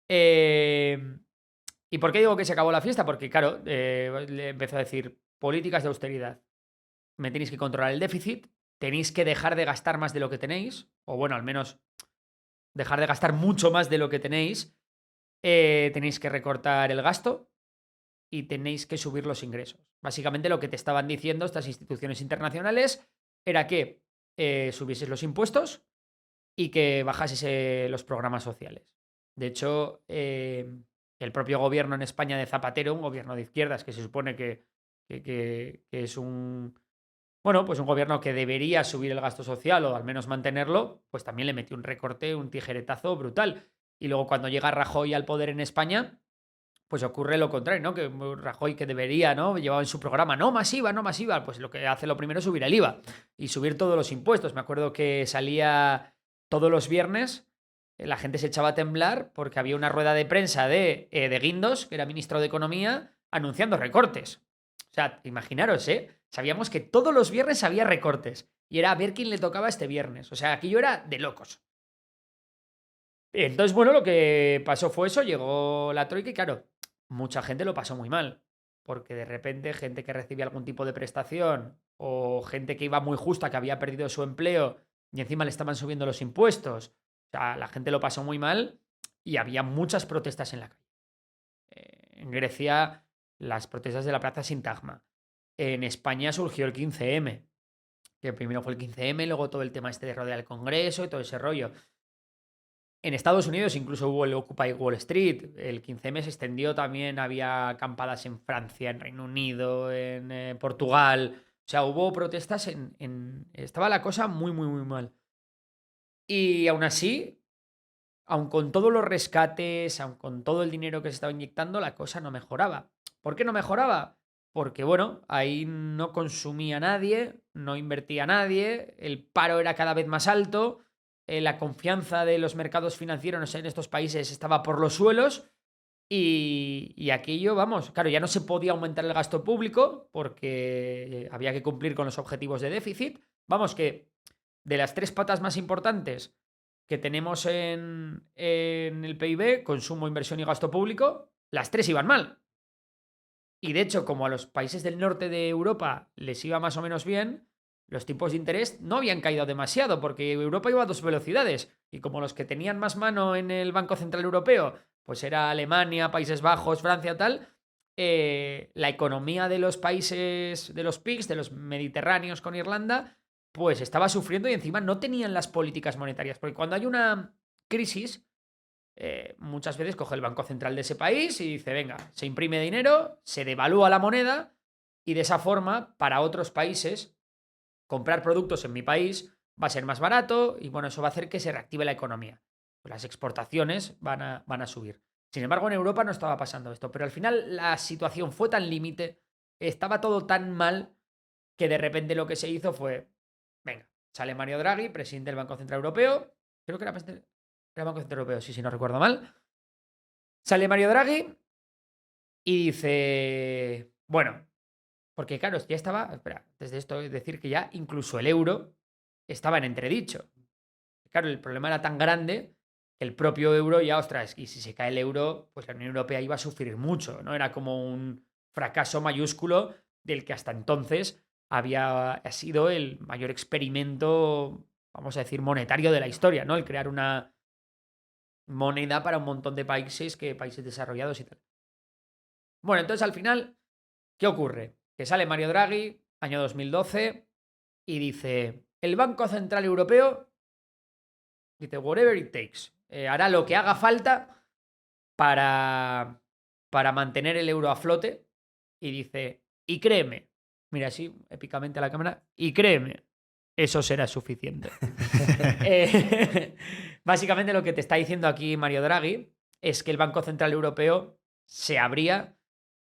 ¿Y por qué digo que se acabó la fiesta? Porque, claro, le empezó a decir políticas de austeridad. Me tenéis que controlar el déficit, tenéis que dejar de gastar más de lo que tenéis, o bueno, al menos dejar de gastar mucho más de lo que tenéis. Tenéis que recortar el gasto y tenéis que subir los ingresos. Básicamente lo que te estaban diciendo estas instituciones internacionales era que subieses los impuestos y que bajases los programas sociales. De hecho, el propio gobierno en España de Zapatero, un gobierno de izquierdas que se supone que es un gobierno que debería subir el gasto social o al menos mantenerlo, pues también le metió un recorte, un tijeretazo brutal. Y luego cuando llega Rajoy al poder en España, pues ocurre lo contrario, ¿no? Que Rajoy, que debería, ¿no? Llevaba en su programa, no masiva, pues lo que hace lo primero es subir el IVA y subir todos los impuestos. Me acuerdo que salía todos los viernes, la gente se echaba a temblar porque había una rueda de prensa de Guindos, que era ministro de Economía, anunciando recortes. O sea, imaginaros, sabíamos que todos los viernes había recortes y era a ver quién le tocaba este viernes. O sea, aquello era de locos. Entonces, bueno, lo que pasó fue eso, llegó la troika y claro, mucha gente lo pasó muy mal, porque de repente gente que recibía algún tipo de prestación o gente que iba muy justa, que había perdido su empleo y encima le estaban subiendo los impuestos. O sea, la gente lo pasó muy mal y había muchas protestas en la calle. En Grecia, las protestas de la Plaza Sintagma. En España surgió el 15M, que primero fue el 15M, luego todo el tema este de rodear el Congreso y todo ese rollo. En Estados Unidos incluso hubo el Occupy Wall Street, el 15M se extendió también, había acampadas en Francia, en Reino Unido, en Portugal. O sea, hubo protestas estaba la cosa muy, muy, muy mal. Y aún así, aun con todos los rescates, aun con todo el dinero que se estaba inyectando, la cosa no mejoraba. ¿Por qué no mejoraba? Porque, bueno, ahí no consumía nadie, no invertía nadie, el paro era cada vez más alto, la confianza de los mercados financieros en estos países estaba por los suelos y aquello, vamos, claro, ya no se podía aumentar el gasto público porque había que cumplir con los objetivos de déficit. Vamos, que de las 3 patas más importantes que tenemos en el PIB, consumo, inversión y gasto público, las 3 iban mal. Y de hecho, como a los países del norte de Europa les iba más o menos bien, los tipos de interés no habían caído demasiado, porque Europa iba a 2 velocidades. Y como los que tenían más mano en el Banco Central Europeo, pues era Alemania, Países Bajos, Francia, tal, la economía de los países, de los PIGS, de los mediterráneos con Irlanda, pues estaba sufriendo y encima no tenían las políticas monetarias. Porque cuando hay una crisis, muchas veces coge el Banco Central de ese país y dice, venga, se imprime dinero, se devalúa la moneda y de esa forma, para otros países, comprar productos en mi país va a ser más barato y bueno, eso va a hacer que se reactive la economía. Pues las exportaciones van a subir. Sin embargo, en Europa no estaba pasando esto, pero al final la situación fue tan límite, estaba todo tan mal que de repente lo que se hizo fue, venga, sale Mario Draghi, presidente del Banco Central Europeo, creo que era presidente del Banco Central Europeo, sí, si no recuerdo mal, sale Mario Draghi y dice, bueno, porque claro, ya estaba, espera, desde esto es decir que ya incluso el euro estaba en entredicho. Claro, el problema era tan grande que el propio euro ya, ostras, y si se cae el euro, pues la Unión Europea iba a sufrir mucho, ¿no? Era como un fracaso mayúsculo del que hasta entonces había sido el mayor experimento, vamos a decir, monetario de la historia, ¿no? El crear una moneda para un montón de países, países desarrollados y tal. Bueno, entonces al final, ¿qué ocurre? Que sale Mario Draghi, año 2012, y dice, el Banco Central Europeo, dice, whatever it takes, hará lo que haga falta para mantener el euro a flote, y dice, y créeme, mira así épicamente a la cámara, y créeme, eso será suficiente. Básicamente lo que te está diciendo aquí Mario Draghi es que el Banco Central Europeo se abría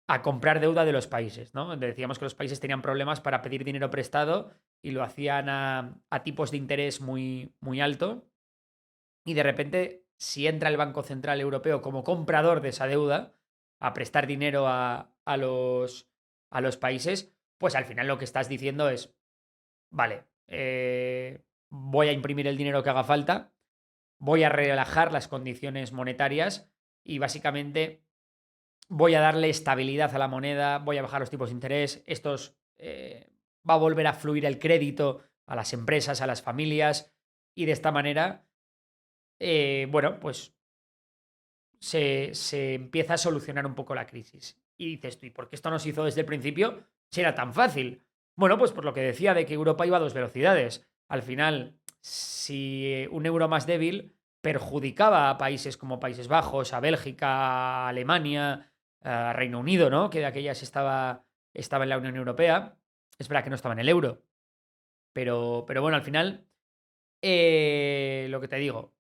a comprar deuda de los países, ¿no? Decíamos que los países tenían problemas para pedir dinero prestado y lo hacían a tipos de interés muy, muy alto. Y de repente, si entra el Banco Central Europeo como comprador de esa deuda a prestar dinero a los países, pues al final lo que estás diciendo es, vale, voy a imprimir el dinero que haga falta, voy a relajar las condiciones monetarias y básicamente voy a darle estabilidad a la moneda, voy a bajar los tipos de interés, va a volver a fluir el crédito a las empresas, a las familias, y de esta manera, bueno, pues se empieza a solucionar un poco la crisis. Y dices tú, ¿y por qué esto no se hizo desde el principio si era tan fácil? Bueno, pues por lo que decía de que Europa iba a 2 velocidades. Al final, si un euro más débil perjudicaba a países como Países Bajos, a Bélgica, a Alemania, a Reino Unido, ¿no? Que de aquellas estaba en la Unión Europea. Es verdad que no estaba en el euro. Pero bueno, al final, lo que te digo,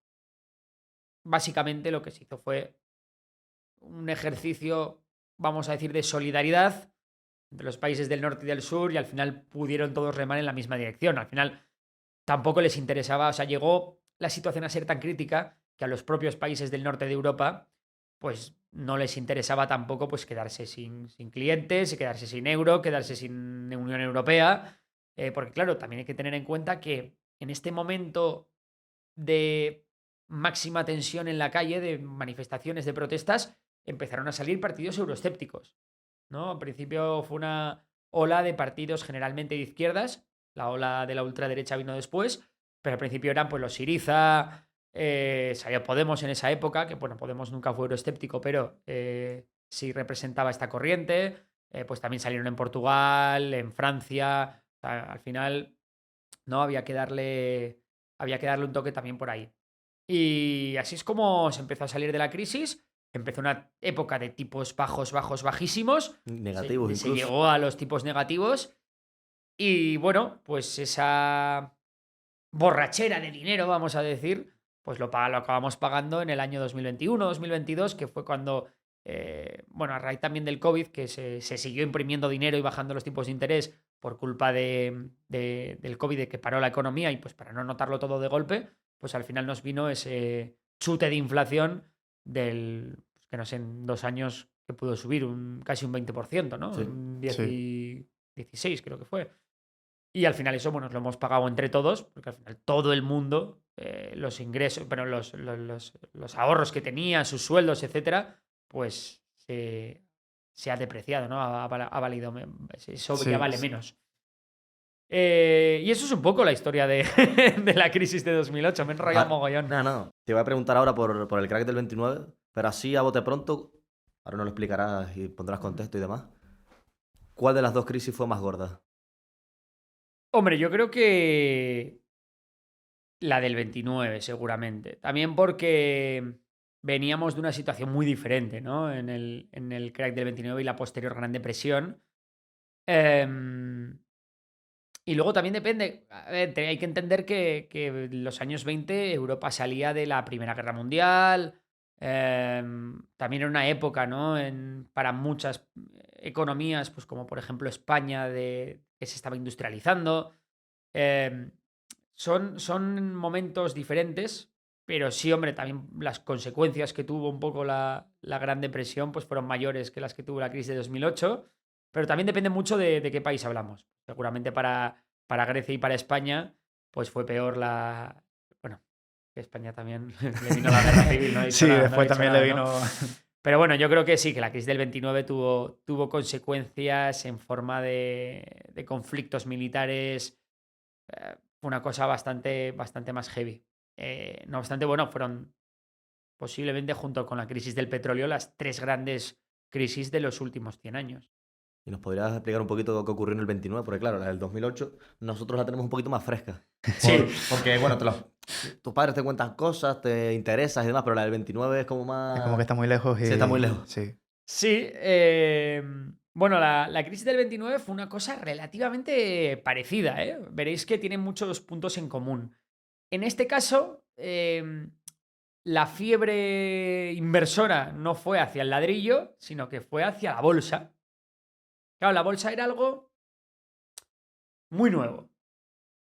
básicamente lo que se hizo fue un ejercicio, vamos a decir, de solidaridad entre los países del norte y del sur, y al final pudieron todos remar en la misma dirección. Al final tampoco les interesaba, o sea, llegó la situación a ser tan crítica que a los propios países del norte de Europa pues no les interesaba tampoco pues quedarse sin clientes, quedarse sin euro, quedarse sin Unión Europea, porque claro, también hay que tener en cuenta que en este momento de máxima tensión en la calle, de manifestaciones, de protestas, empezaron a salir partidos euroescépticos, ¿no? Al principio fue una ola de partidos generalmente de izquierdas, la ola de la ultraderecha vino después, pero al principio eran pues los Syriza, salió Podemos en esa época, que bueno, Podemos nunca fue euroescéptico, pero sí representaba esta corriente, pues también salieron en Portugal, en Francia, o sea, al final no había que darle un toque también por ahí. Y así es como se empezó a salir de la crisis. Empezó una época de tipos bajos, bajos, bajísimos. Negativos Se incluso. llegó a los tipos negativos. Y bueno, pues esa borrachera de dinero, vamos a decir, pues lo acabamos pagando en el año 2021, 2022, que fue cuando, bueno, a raíz también del COVID, que se siguió imprimiendo dinero y bajando los tipos de interés por culpa del COVID, de que paró la economía, y pues para no notarlo todo de golpe, pues al final nos vino ese chute de inflación pues que no sé, en 2 años que pudo subir casi un 20%, ¿no? Sí. Un 10 Sí. y 16 creo que fue. Y al final eso, bueno, lo hemos pagado entre todos, porque al final todo el mundo, los ingresos, pero los ahorros que tenía, sus sueldos, etcétera, pues se ha depreciado, ¿no? Ha valido, eso Sí, ya vale sí. menos. Y eso es un poco la historia de, de la crisis de 2008. Me he enrollado mogollón. No. Te voy a preguntar ahora por el crack del 29, pero así a bote pronto, ahora no lo explicarás y pondrás contexto y demás. ¿Cuál de las dos crisis fue más gorda? Hombre, yo creo que la del 29, seguramente. También porque veníamos de una situación muy diferente, ¿no? En el crack del 29 y la posterior Gran Depresión. Y luego también depende, a ver, hay que entender que en los años 20 Europa salía de la Primera Guerra Mundial, también era una época, ¿no? Para muchas economías, pues como por ejemplo España, que se estaba industrializando. Son momentos diferentes, pero sí, hombre, también las consecuencias que tuvo un poco la Gran Depresión pues fueron mayores que las que tuvo la crisis de 2008, pero también depende mucho de qué país hablamos. Seguramente para Grecia y para España pues fue peor Bueno, que España también le vino la guerra civil, no he dicho Sí, nada, no he después dicho también nada, le ¿no? vino... Pero bueno, yo creo que sí, que la crisis del 29 tuvo consecuencias en forma de conflictos militares. Fue una cosa bastante más heavy. No obstante, bueno, fueron posiblemente junto con la crisis del petróleo las 3 grandes crisis de los últimos 100 años. ¿Y nos podrías explicar un poquito lo que ocurrió en el 29? Porque claro, la del 2008 nosotros la tenemos un poquito más fresca. Sí. Porque, bueno, tus padres te cuentan cosas, te interesas y demás, pero la del 29 es como más... Es como que está muy lejos y... Sí, está muy lejos. Sí. Sí, bueno, la crisis del 29 fue una cosa relativamente parecida, ¿eh? Veréis que tiene muchos puntos en común. En este caso, la fiebre inversora no fue hacia el ladrillo, sino que fue hacia la bolsa. Claro, la bolsa era algo muy nuevo.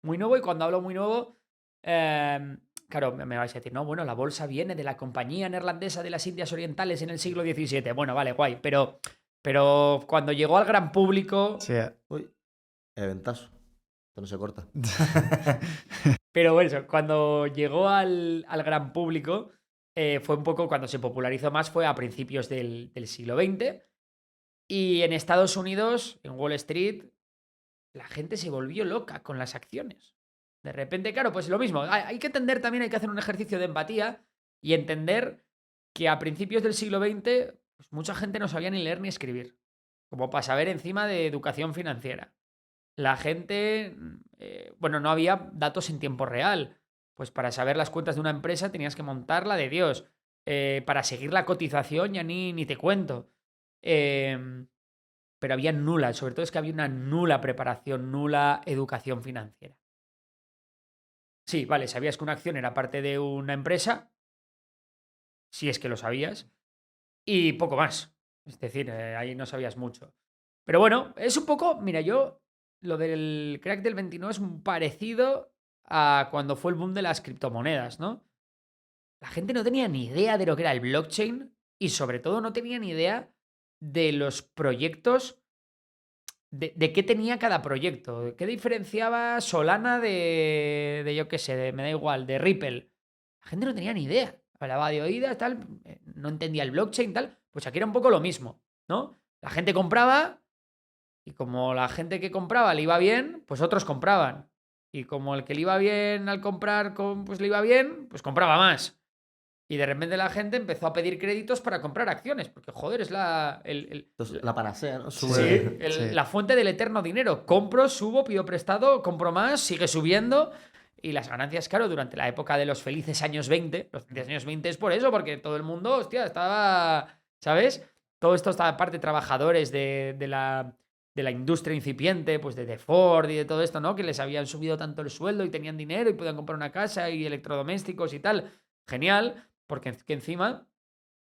Muy nuevo, y cuando hablo muy nuevo, claro, me vais a decir, no, bueno, la bolsa viene de la Compañía Neerlandesa de las Indias Orientales en el siglo XVII. Bueno, vale, guay, pero cuando llegó al gran público... Sí. Uy, ventazo. Esto no se corta. Pero eso, cuando llegó al gran público, fue un poco cuando se popularizó más, fue a principios del siglo XX. Y en Estados Unidos, en Wall Street, la gente se volvió loca con las acciones. De repente, claro, pues lo mismo. Hay que entender también, hay que hacer un ejercicio de empatía y entender que a principios del siglo XX, pues mucha gente no sabía ni leer ni escribir. Como para saber encima de educación financiera. La gente, bueno, no había datos en tiempo real. Pues para saber las cuentas de una empresa tenías que montarla de Dios. Para seguir la cotización ya ni te cuento. Pero había nula, sobre todo es que había una nula preparación, nula educación financiera. Sí, vale, sabías que una acción era parte de una empresa, si es que lo sabías, y poco más. Es decir, ahí no sabías mucho. Pero bueno, es un poco, mira, lo del crack del 29 es un parecido a cuando fue el boom de las criptomonedas, ¿no? La gente no tenía ni idea de lo que era el blockchain y sobre todo no tenía ni idea de los proyectos, de qué tenía cada proyecto, qué diferenciaba Solana de yo qué sé, me da igual, de Ripple. La gente no tenía ni idea. Hablaba de oídas, tal, no entendía el blockchain, tal. Pues aquí era un poco lo mismo, ¿no? La gente compraba y como la gente que compraba le iba bien, pues otros compraban. Y como el que le iba bien al comprar, pues le iba bien, pues compraba más. Y de repente la gente empezó a pedir créditos para comprar acciones, porque joder, es Entonces, la panacea, ¿no? sí, Sí. la fuente del eterno dinero. Compro, subo, pido prestado, compro más, sigue subiendo. Y las ganancias, claro, durante la época de los felices años 20, los felices años 20 es por eso, porque todo el mundo, hostia, estaba, ¿sabes? Todo esto estaba parte de trabajadores de la industria incipiente, pues de Ford y de todo esto, ¿no? Que les habían subido tanto el sueldo y tenían dinero y podían comprar una casa y electrodomésticos y tal. Genial, porque que encima,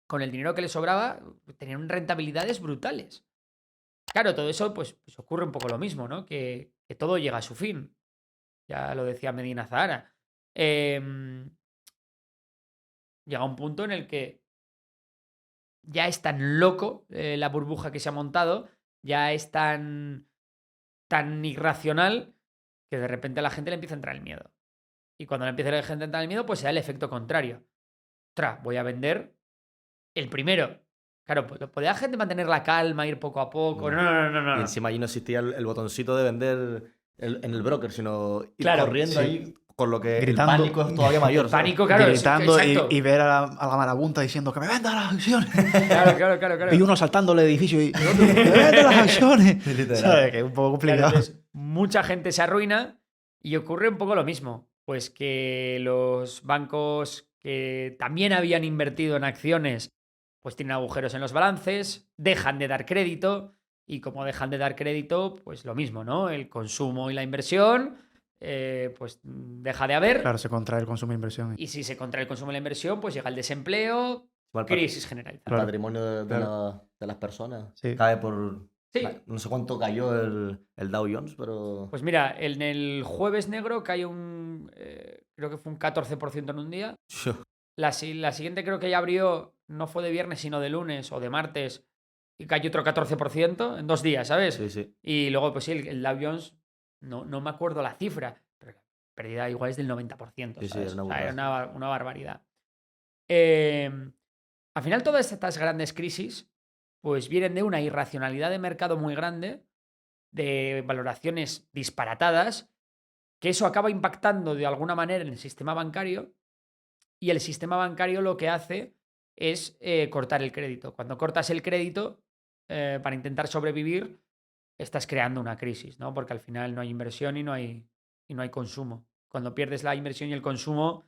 con el dinero que les sobraba, tenían rentabilidades brutales. Claro, todo eso pues ocurre un poco lo mismo, ¿no? Que todo llega a su fin. Ya lo decía Medina Zahara. Llega un punto en el que ya es tan loco la burbuja que se ha montado, ya es tan irracional que de repente a la gente le empieza a entrar el miedo. Y cuando le empieza a la gente a entrar el miedo, pues se da el efecto contrario. Ostras, voy a vender el primero. Claro, ¿podía la gente mantener la calma, ir poco a poco? No. Y encima allí no existía el botoncito de vender en el broker, sino ir Claro, corriendo sí. ahí, con lo que Gritando. el pánico es todavía mayor. El ¿sabes? pánico, claro, Gritando exacto. y ver a la marabunta diciendo que me vendan las acciones. Claro. Y uno saltando el edificio y el otro, que me vendan las acciones. Literal. ¿Sabes? Que es un poco Claro, complicado. entonces, mucha gente se arruina y ocurre un poco lo mismo. Pues que los bancos que también habían invertido en acciones, pues tienen agujeros en los balances, dejan de dar crédito y como dejan de dar crédito, pues lo mismo, ¿no? El consumo y la inversión, pues deja de haber. Claro, se contrae el consumo e inversión. Y si se contrae el consumo y la inversión, pues llega el desempleo, Igual crisis generalizada. El Claro, patrimonio de claro. las personas Sí. cae por Sí, No sé cuánto cayó el Dow Jones, pero... pues mira, en el jueves negro cayó creo que fue un 14% en un día. La siguiente creo que ya abrió, no fue de viernes, sino de lunes o de martes, y cayó otro 14% en 2 días, ¿sabes? Sí, sí. Y luego, pues sí, el Dow Jones, no me acuerdo la cifra, pero la pérdida igual es del 90%, Sí, sí, ¿sabes? era una O sea, era burrada. una barbaridad. Eh, Al final, todas estas grandes crisis, pues vienen de una irracionalidad de mercado muy grande, de valoraciones disparatadas, que eso acaba impactando de alguna manera en el sistema bancario, y el sistema bancario lo que hace es cortar el crédito. Cuando cortas el crédito, para intentar sobrevivir, estás creando una crisis, ¿no? Porque al final no hay inversión y no hay consumo. Cuando pierdes la inversión y el consumo,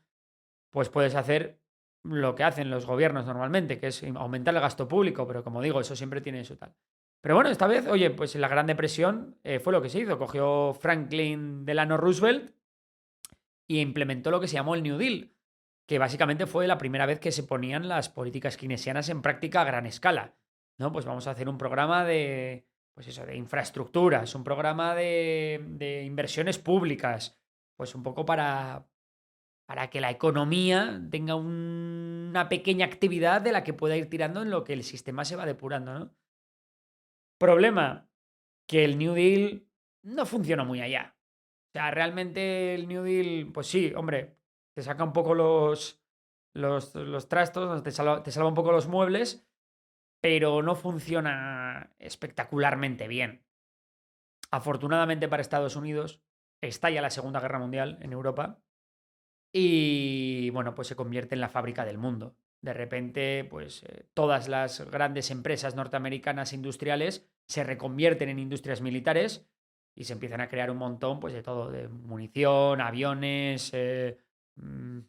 pues puedes hacer lo que hacen los gobiernos normalmente, que es aumentar el gasto público, pero como digo, eso siempre tiene su tal. Pero bueno, esta vez, oye, pues en la Gran Depresión fue lo que se hizo. Cogió Franklin Delano Roosevelt y implementó lo que se llamó el New Deal, que básicamente fue la primera vez que se ponían las políticas keynesianas en práctica a gran escala. ¿No? Pues vamos a hacer un programa de, pues eso, de infraestructuras, un programa de inversiones públicas, pues un poco para que la economía tenga una pequeña actividad de la que pueda ir tirando en lo que el sistema se va depurando, ¿no? Problema, que el New Deal no funciona muy allá. O sea, realmente el New Deal, pues sí, hombre, te saca un poco los trastos, te salva un poco los muebles, pero no funciona espectacularmente bien. Afortunadamente para Estados Unidos, estalla la Segunda Guerra Mundial en Europa y, bueno, pues se convierte en la fábrica del mundo. De repente, pues todas las grandes empresas norteamericanas industriales se reconvierten en industrias militares y se empiezan a crear un montón, pues de todo, de munición, aviones, mm,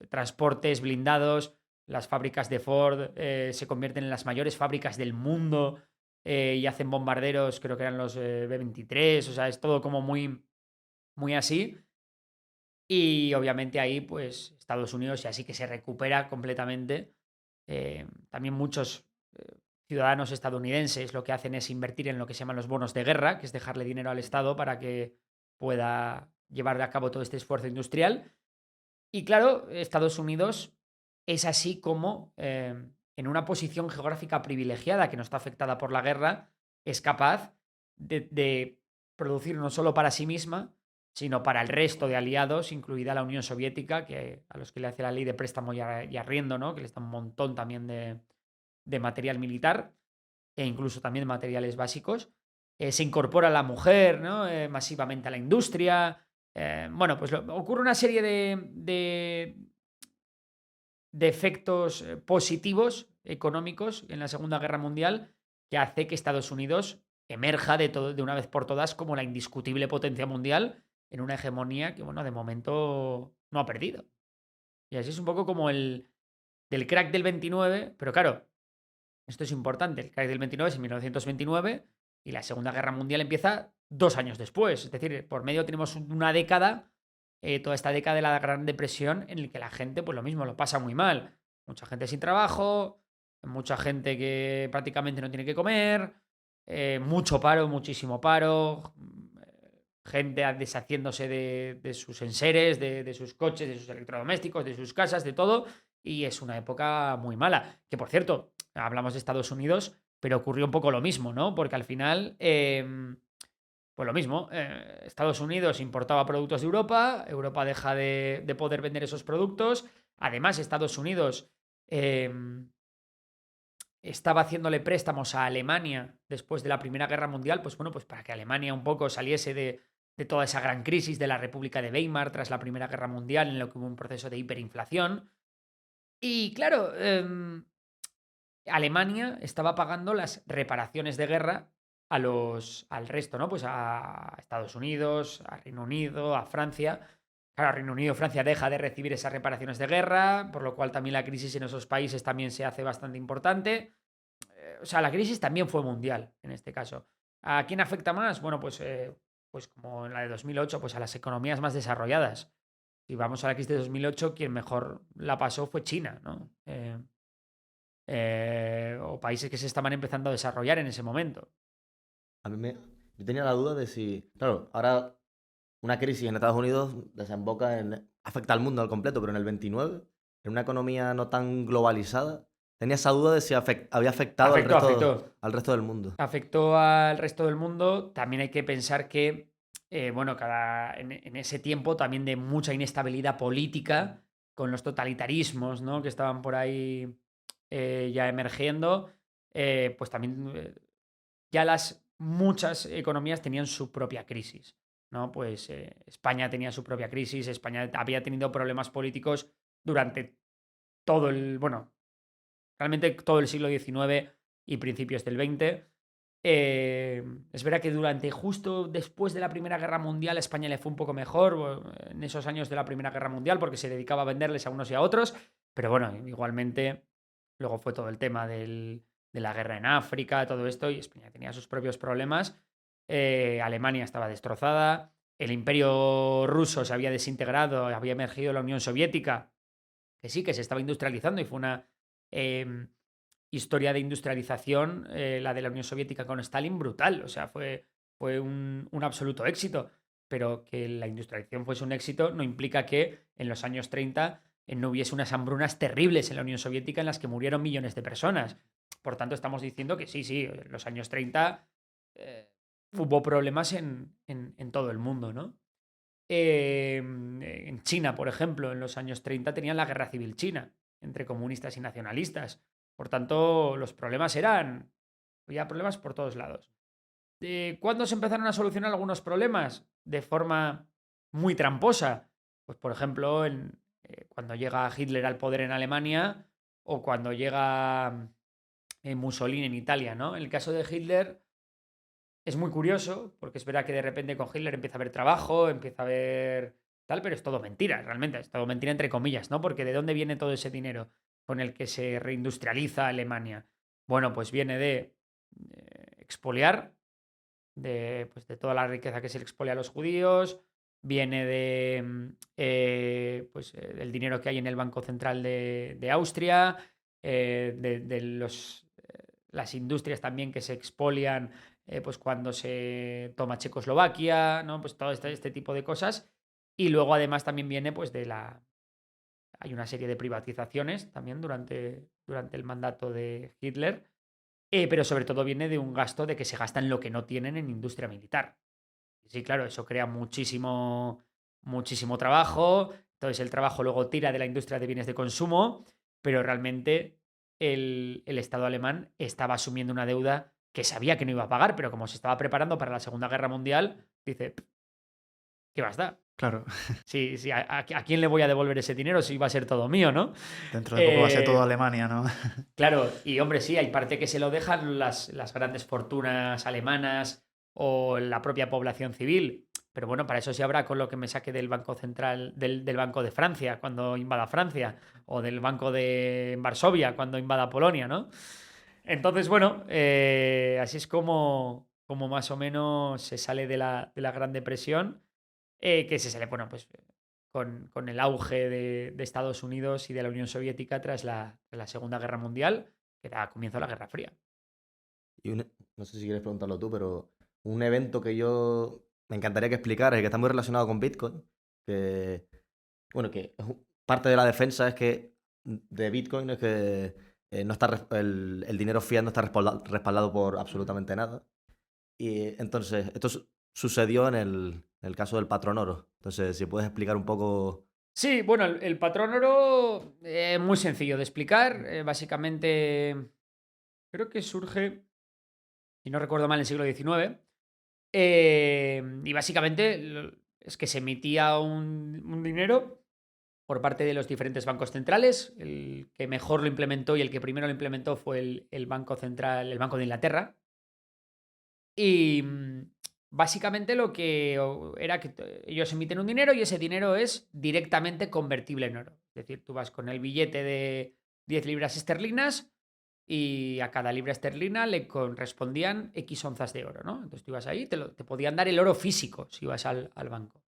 transportes blindados. Las fábricas de Ford se convierten en las mayores fábricas del mundo y hacen bombarderos, creo que eran los B-23, o sea, es todo como muy, muy así. Y obviamente ahí, pues Estados Unidos ya sí que se recupera completamente. También muchos ciudadanos estadounidenses lo que hacen es invertir en lo que se llaman los bonos de guerra, que es dejarle dinero al Estado para que pueda llevar a cabo todo este esfuerzo industrial. Y claro, Estados Unidos es así como, en una posición geográfica privilegiada que no está afectada por la guerra, es capaz de producir no solo para sí misma, sino para el resto de aliados, incluida la Unión Soviética, a los que le hace la ley de préstamo y arriendo, ¿no? Que les da un montón también de material militar e incluso también de materiales básicos. Se incorpora la mujer, ¿no? Masivamente a la industria. Bueno, pues ocurre una serie de efectos positivos económicos en la Segunda Guerra Mundial que hace que Estados Unidos emerja de una vez por todas como la indiscutible potencia mundial en una hegemonía que, bueno, de momento no ha perdido. Y así es un poco como del crack del 29, pero claro, esto es importante, el crack del 29 es en 1929 y la Segunda Guerra Mundial empieza 2 años después. Es decir, por medio tenemos una década, toda esta década de la Gran Depresión, en el que la gente, pues lo mismo, lo pasa muy mal. Mucha gente sin trabajo, mucha gente que prácticamente no tiene que comer, mucho paro, muchísimo paro, gente deshaciéndose de sus enseres, de sus coches, de sus electrodomésticos, de sus casas, de todo. Y es una época muy mala. Que por cierto, hablamos de Estados Unidos, pero ocurrió un poco lo mismo, ¿no? Porque al final, pues lo mismo, Estados Unidos importaba productos de Europa, Europa deja de poder vender esos productos, además Estados Unidos estaba haciéndole préstamos a Alemania después de la Primera Guerra Mundial, pues bueno, pues para que Alemania un poco saliese de toda esa gran crisis de la República de Weimar tras la Primera Guerra Mundial, en lo que hubo un proceso de hiperinflación. Y claro, Alemania estaba pagando las reparaciones de guerra al resto, ¿no? Pues a Estados Unidos, a Reino Unido, a Francia. Claro, Reino Unido y Francia deja de recibir esas reparaciones de guerra, por lo cual también la crisis en esos países también se hace bastante importante. O sea, la crisis también fue mundial en este caso. ¿A quién afecta más? Bueno, pues como en la de 2008, pues a las economías más desarrolladas. Si vamos a la crisis de 2008, quien mejor la pasó fue China, ¿no? O países que se estaban empezando a desarrollar en ese momento. Yo tenía la duda de si, claro, ahora una crisis en Estados Unidos desemboca afecta al mundo al completo, pero en el 29, en una economía no tan globalizada, tenía esa duda de si había afectado Afectó. al resto del mundo. Afectó al resto del mundo. También hay que pensar que, bueno, en ese tiempo también de mucha inestabilidad política, con los totalitarismos, ¿no? Que estaban por ahí ya emergiendo, pues también ya muchas economías tenían su propia crisis, ¿no? Pues España tenía su propia crisis, España había tenido problemas políticos durante bueno, realmente todo el siglo XIX y principios del XX. Es verdad que justo después de la Primera Guerra Mundial, a España le fue un poco mejor en esos años de la Primera Guerra Mundial porque se dedicaba a venderles a unos y a otros, pero bueno, igualmente luego fue todo el tema de la guerra en África, todo esto, y España tenía sus propios problemas. Alemania estaba destrozada, el imperio ruso se había desintegrado, había emergido la Unión Soviética, que sí, que se estaba industrializando y fue una historia de industrialización, la de la Unión Soviética con Stalin, brutal. O sea, fue un absoluto éxito. Pero que la industrialización fuese un éxito no implica que en los años 30 no hubiese unas hambrunas terribles en la Unión Soviética en las que murieron millones de personas. Por tanto, estamos diciendo que sí, en los años 30 hubo problemas en todo el mundo, ¿no? En China, por ejemplo, en los años 30 tenían la guerra civil china entre comunistas y nacionalistas. Por tanto, los problemas había problemas por todos lados. ¿Cuándo se empezaron a solucionar algunos problemas? De forma muy tramposa. Pues, por ejemplo, cuando llega Hitler al poder en Alemania o cuando llega Mussolini en Italia, ¿no? En el caso de Hitler es muy curioso, porque es verdad que de repente con Hitler empieza a haber trabajo, empieza a haber tal, pero es todo mentira, realmente, es todo mentira entre comillas, ¿no? Porque ¿de dónde viene todo ese dinero con el que se reindustrializa Alemania? Bueno, pues viene de expoliar, pues de toda la riqueza que se le expolia a los judíos, viene del dinero que hay en el Banco Central de Austria, las industrias también que se expolian pues cuando se toma Checoslovaquia, ¿no? Pues todo este tipo de cosas. Y luego además también viene pues hay una serie de privatizaciones también durante el mandato de Hitler, pero sobre todo viene de un gasto de que se gastan lo que no tienen en industria militar. Sí, claro, eso crea muchísimo trabajo, entonces el trabajo luego tira de la industria de bienes de consumo, pero realmente el Estado alemán estaba asumiendo una deuda que sabía que no iba a pagar, pero como se estaba preparando para la Segunda Guerra Mundial, dice, ¿qué va a estar? Claro, Sí, ¿a quién le voy a devolver ese dinero si va a ser todo mío, ¿no? dentro de poco va a ser todo Alemania, ¿no? Claro, y hombre, sí, hay parte que se lo dejan las grandes fortunas alemanas o la propia población civil. Pero bueno, para eso sí habrá con lo que me saque del Banco Central, del Banco de Francia cuando invada Francia, o del Banco de Varsovia cuando invada Polonia, ¿no? Entonces, bueno, así es como más o menos se sale de la Gran Depresión, que se sale, bueno, pues con el auge de Estados Unidos y de la Unión Soviética tras la Segunda Guerra Mundial, que da comienzo a la Guerra Fría. Y no sé si quieres preguntarlo tú, pero un evento que yo me encantaría que explicaras y que está muy relacionado con Bitcoin, que, bueno, que parte de la defensa es que de Bitcoin es que no está el dinero fiat no está respaldado por absolutamente nada. Y entonces, esto sucedió en el caso del patrón oro. Entonces, si puedes explicar un poco. Sí, bueno, el patrón oro es muy sencillo de explicar. Básicamente, creo que surge, si no recuerdo mal, en el siglo XIX. Y básicamente es que se emitía un dinero por parte de los diferentes bancos centrales. El que mejor lo implementó y el que primero lo implementó fue el Banco Central, el Banco de Inglaterra. Y básicamente lo que era que ellos emiten un dinero y ese dinero es directamente convertible en oro. Es decir, tú vas con el billete de 10 libras esterlinas y a cada libra esterlina le correspondían X onzas de oro, ¿no? Entonces tú ibas ahí, te podían dar el oro físico si ibas al banco.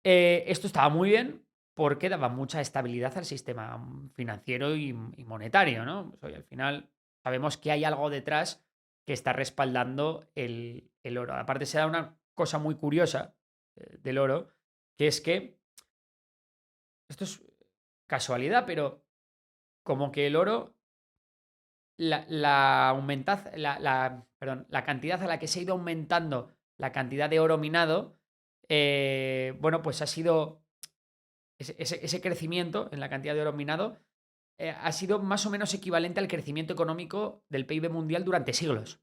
Esto estaba muy bien porque daba mucha estabilidad al sistema financiero y monetario, ¿no? Pues, oye, al final sabemos que hay algo detrás que está respaldando el oro. Aparte se da una cosa muy curiosa del oro, que es que, esto es casualidad, pero como que el oro, la cantidad a la que se ha ido aumentando la cantidad de oro minado, bueno, pues ha sido ese crecimiento en la cantidad de oro minado ha sido más o menos equivalente al crecimiento económico del PIB mundial durante siglos,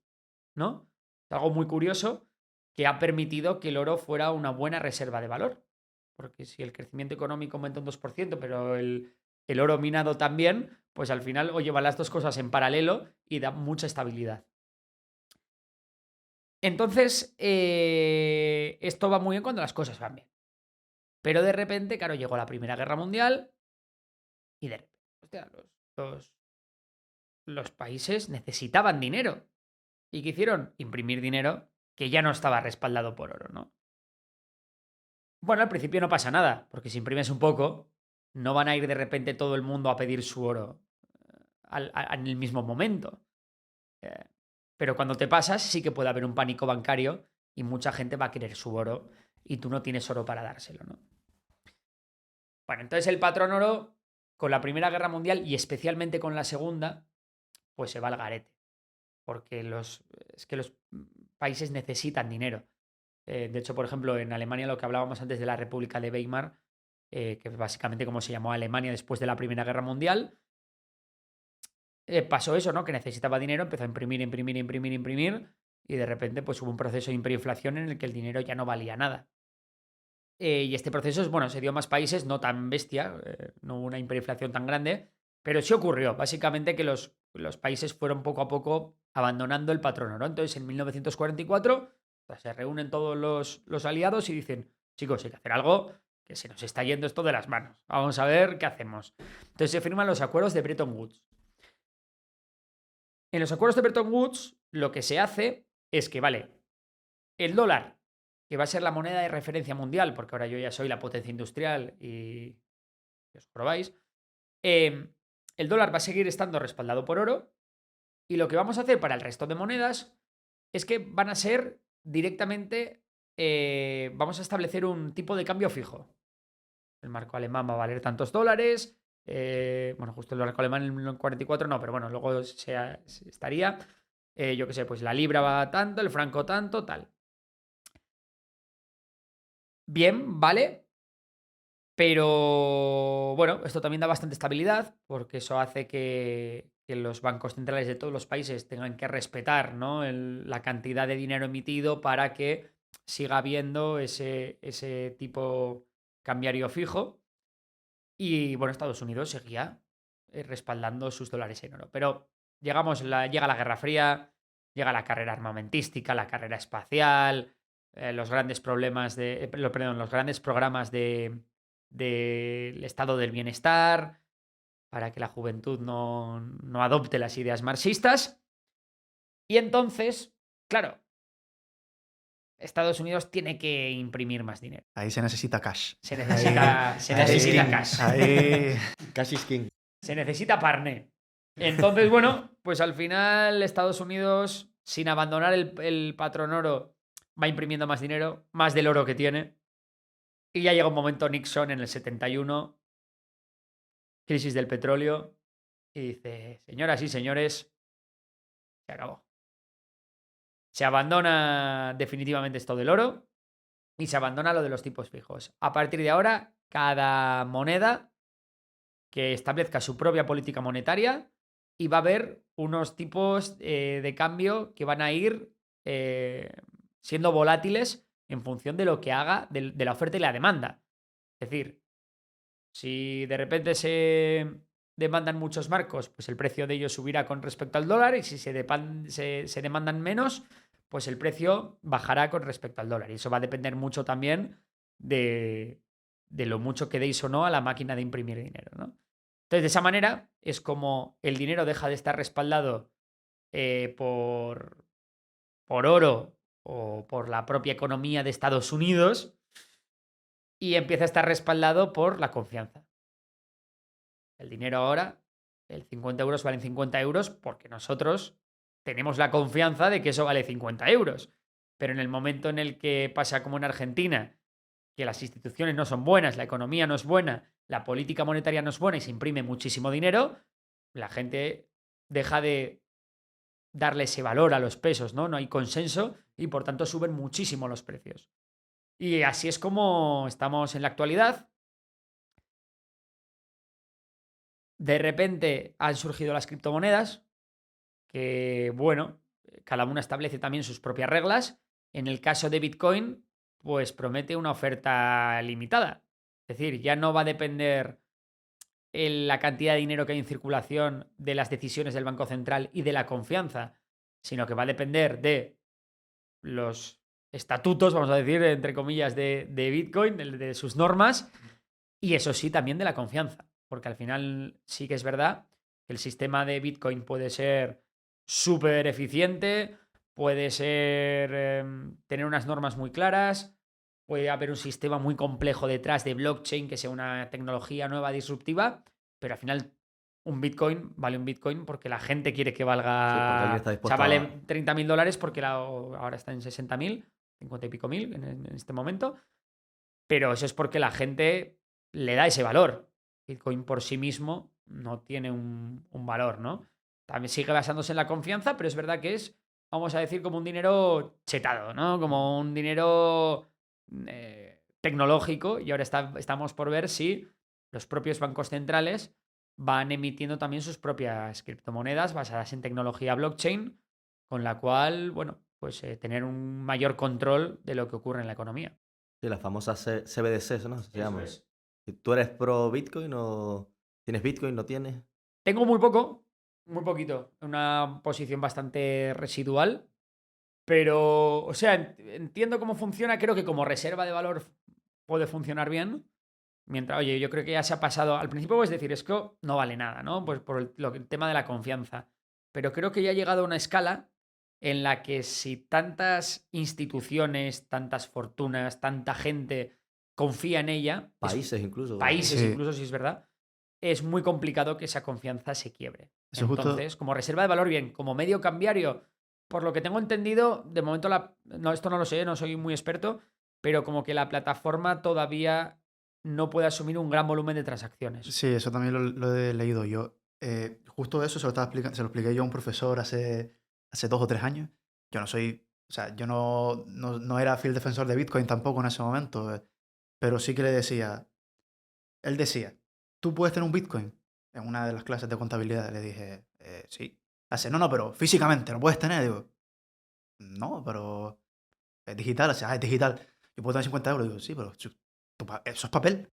¿no? Es algo muy curioso que ha permitido que el oro fuera una buena reserva de valor. Porque si el crecimiento económico aumenta un 2%, pero el oro minado también, pues al final o lleva las dos cosas en paralelo y da mucha estabilidad. Entonces, esto va muy bien cuando las cosas van bien. Pero de repente, claro, llegó la Primera Guerra Mundial y de repente, hostia, los países necesitaban dinero. ¿Y qué hicieron? Imprimir dinero que ya no estaba respaldado por oro, ¿no? Bueno, al principio no pasa nada, porque si imprimes un poco, no van a ir de repente todo el mundo a pedir su oro en el mismo momento. Pero cuando te pasas, sí que puede haber un pánico bancario y mucha gente va a querer su oro y tú no tienes oro para dárselo, ¿no? Bueno, entonces el patrón oro, con la Primera Guerra Mundial y especialmente con la Segunda, pues se va al garete. Porque es que los países necesitan dinero. De hecho, por ejemplo, en Alemania, lo que hablábamos antes de la República de Weimar, que es básicamente como se llamó Alemania después de la Primera Guerra Mundial, pasó eso, ¿no? Que necesitaba dinero, empezó a imprimir, y de repente pues hubo un proceso de hiperinflación en el que el dinero ya no valía nada. Y este proceso, bueno, se dio en más países, no tan bestia, no hubo una hiperinflación tan grande, pero sí ocurrió, básicamente que los países fueron poco a poco abandonando el patrón oro. Entonces, en 1944, pues, se reúnen todos los aliados y dicen, chicos, hay que hacer algo, que se nos está yendo esto de las manos. Vamos a ver qué hacemos. Entonces se firman los acuerdos de Bretton Woods. En los acuerdos de Bretton Woods, lo que se hace es que, vale, el dólar, que va a ser la moneda de referencia mundial, porque ahora yo ya soy la potencia industrial y os probáis, el dólar va a seguir estando respaldado por oro y lo que vamos a hacer para el resto de monedas es que van a ser directamente, vamos a establecer un tipo de cambio fijo. El marco alemán va a valer tantos dólares, bueno, justo el marco alemán en el 44 no, pero bueno, luego estaría, yo qué sé, pues la libra va tanto, el franco tanto, tal. Bien, vale. Pero bueno, esto también da bastante estabilidad porque eso hace que los bancos centrales de todos los países tengan que respetar, ¿no? La cantidad de dinero emitido para que siga habiendo ese tipo cambiario fijo. Y bueno, Estados Unidos seguía respaldando sus dólares en oro. Pero llega la Guerra Fría, llega la carrera armamentística, la carrera espacial, los grandes problemas los grandes programas del estado del bienestar, para que la juventud no adopte las ideas marxistas. Y entonces, claro, Estados Unidos tiene que imprimir más dinero. Ahí se necesita cash. Se necesita cash. Ahí... Cash is king. Se necesita parné. Entonces, bueno, pues al final Estados Unidos, sin abandonar el patrón oro, va imprimiendo más dinero, más del oro que tiene. Y ya llega un momento Nixon en el 71, crisis del petróleo, y dice, señoras y señores, se acabó. Se abandona definitivamente esto del oro y se abandona lo de los tipos fijos. A partir de ahora, cada moneda que establezca su propia política monetaria y va a haber unos tipos de cambio que van a ir siendo volátiles en función de lo que haga, de la oferta y la demanda. Es decir, si de repente se demandan muchos marcos, pues el precio de ellos subirá con respecto al dólar y si se demandan menos, pues el precio bajará con respecto al dólar. Y eso va a depender mucho también de lo mucho que deis o no a la máquina de imprimir dinero, ¿no? Entonces, de esa manera es como el dinero deja de estar respaldado por oro o por la propia economía de Estados Unidos y empieza a estar respaldado por la confianza. El dinero ahora, el 50 euros valen 50 euros porque nosotros tenemos la confianza de que eso vale 50 euros. Pero en el momento en el que pasa como en Argentina, que las instituciones no son buenas, la economía no es buena, la política monetaria no es buena y se imprime muchísimo dinero, la gente deja de darle ese valor a los pesos, ¿no? No hay consenso y por tanto suben muchísimo los precios. Y así es como estamos en la actualidad. De repente han surgido las criptomonedas, que bueno, cada una establece también sus propias reglas. En el caso de Bitcoin, pues promete una oferta limitada. Es decir, ya no va a depender la cantidad de dinero que hay en circulación de las decisiones del Banco Central y de la confianza, sino que va a depender de los estatutos, vamos a decir, entre comillas, de Bitcoin, de sus normas, y eso sí, también de la confianza, porque al final sí que es verdad que el sistema de Bitcoin puede ser súper eficiente, puede ser tener unas normas muy claras, puede haber un sistema muy complejo detrás de blockchain que sea una tecnología nueva, disruptiva, pero al final un Bitcoin vale un Bitcoin porque la gente quiere que Sí, porque alguien valga. está O sea, dispuesto vale a... 30.000 dólares porque ahora está en 60.000, 50 y pico mil en este momento. Pero eso es porque la gente le da ese valor. Bitcoin por sí mismo no tiene un valor, ¿no? También sigue basándose en la confianza, pero es verdad que es, vamos a decir, como un dinero chetado, ¿no? Como un dinero tecnológico. Y ahora estamos por ver si los propios bancos centrales van emitiendo también sus propias criptomonedas basadas en tecnología blockchain, con la cual, bueno, pues tener un mayor control de lo que ocurre en la economía. Sí, las famosas CBDCs, ¿no? Se Eso llaman. es. ¿Y ¿Tú eres pro Bitcoin o tienes Bitcoin? ¿No tienes? Tengo muy poco, muy poquito, una posición bastante residual, pero, o sea, entiendo cómo funciona, creo que como reserva de valor puede funcionar bien. Mientras, oye, yo creo que ya se ha pasado. Al principio puedes decir, es que no vale nada, ¿no? Pues por el tema de la confianza. Pero creo que ya ha llegado a una escala en la que si tantas instituciones, tantas fortunas, tanta gente confía en ella, Países incluso. países Sí. incluso si es verdad, es muy complicado que esa confianza se quiebre. Eso justo, Entonces, como reserva de valor, bien, como medio cambiario, por lo que tengo entendido, de momento no, esto no lo sé, no soy muy experto, pero como que la plataforma todavía no puede asumir un gran volumen de transacciones. sí, eso también lo he leído yo. Justo eso se lo expliqué yo a un profesor hace 2 o 3 años. Yo no soy, o sea, yo no era fiel defensor de Bitcoin tampoco en ese momento, pero sí que él decía, ¿tú puedes tener un Bitcoin? En una de las clases de contabilidad le dije, sí. Hace, no, pero físicamente lo puedes tener. Digo, no, pero es digital. Hace, es digital. Yo puedo tener 50 euros. Digo, sí, pero eso es papel.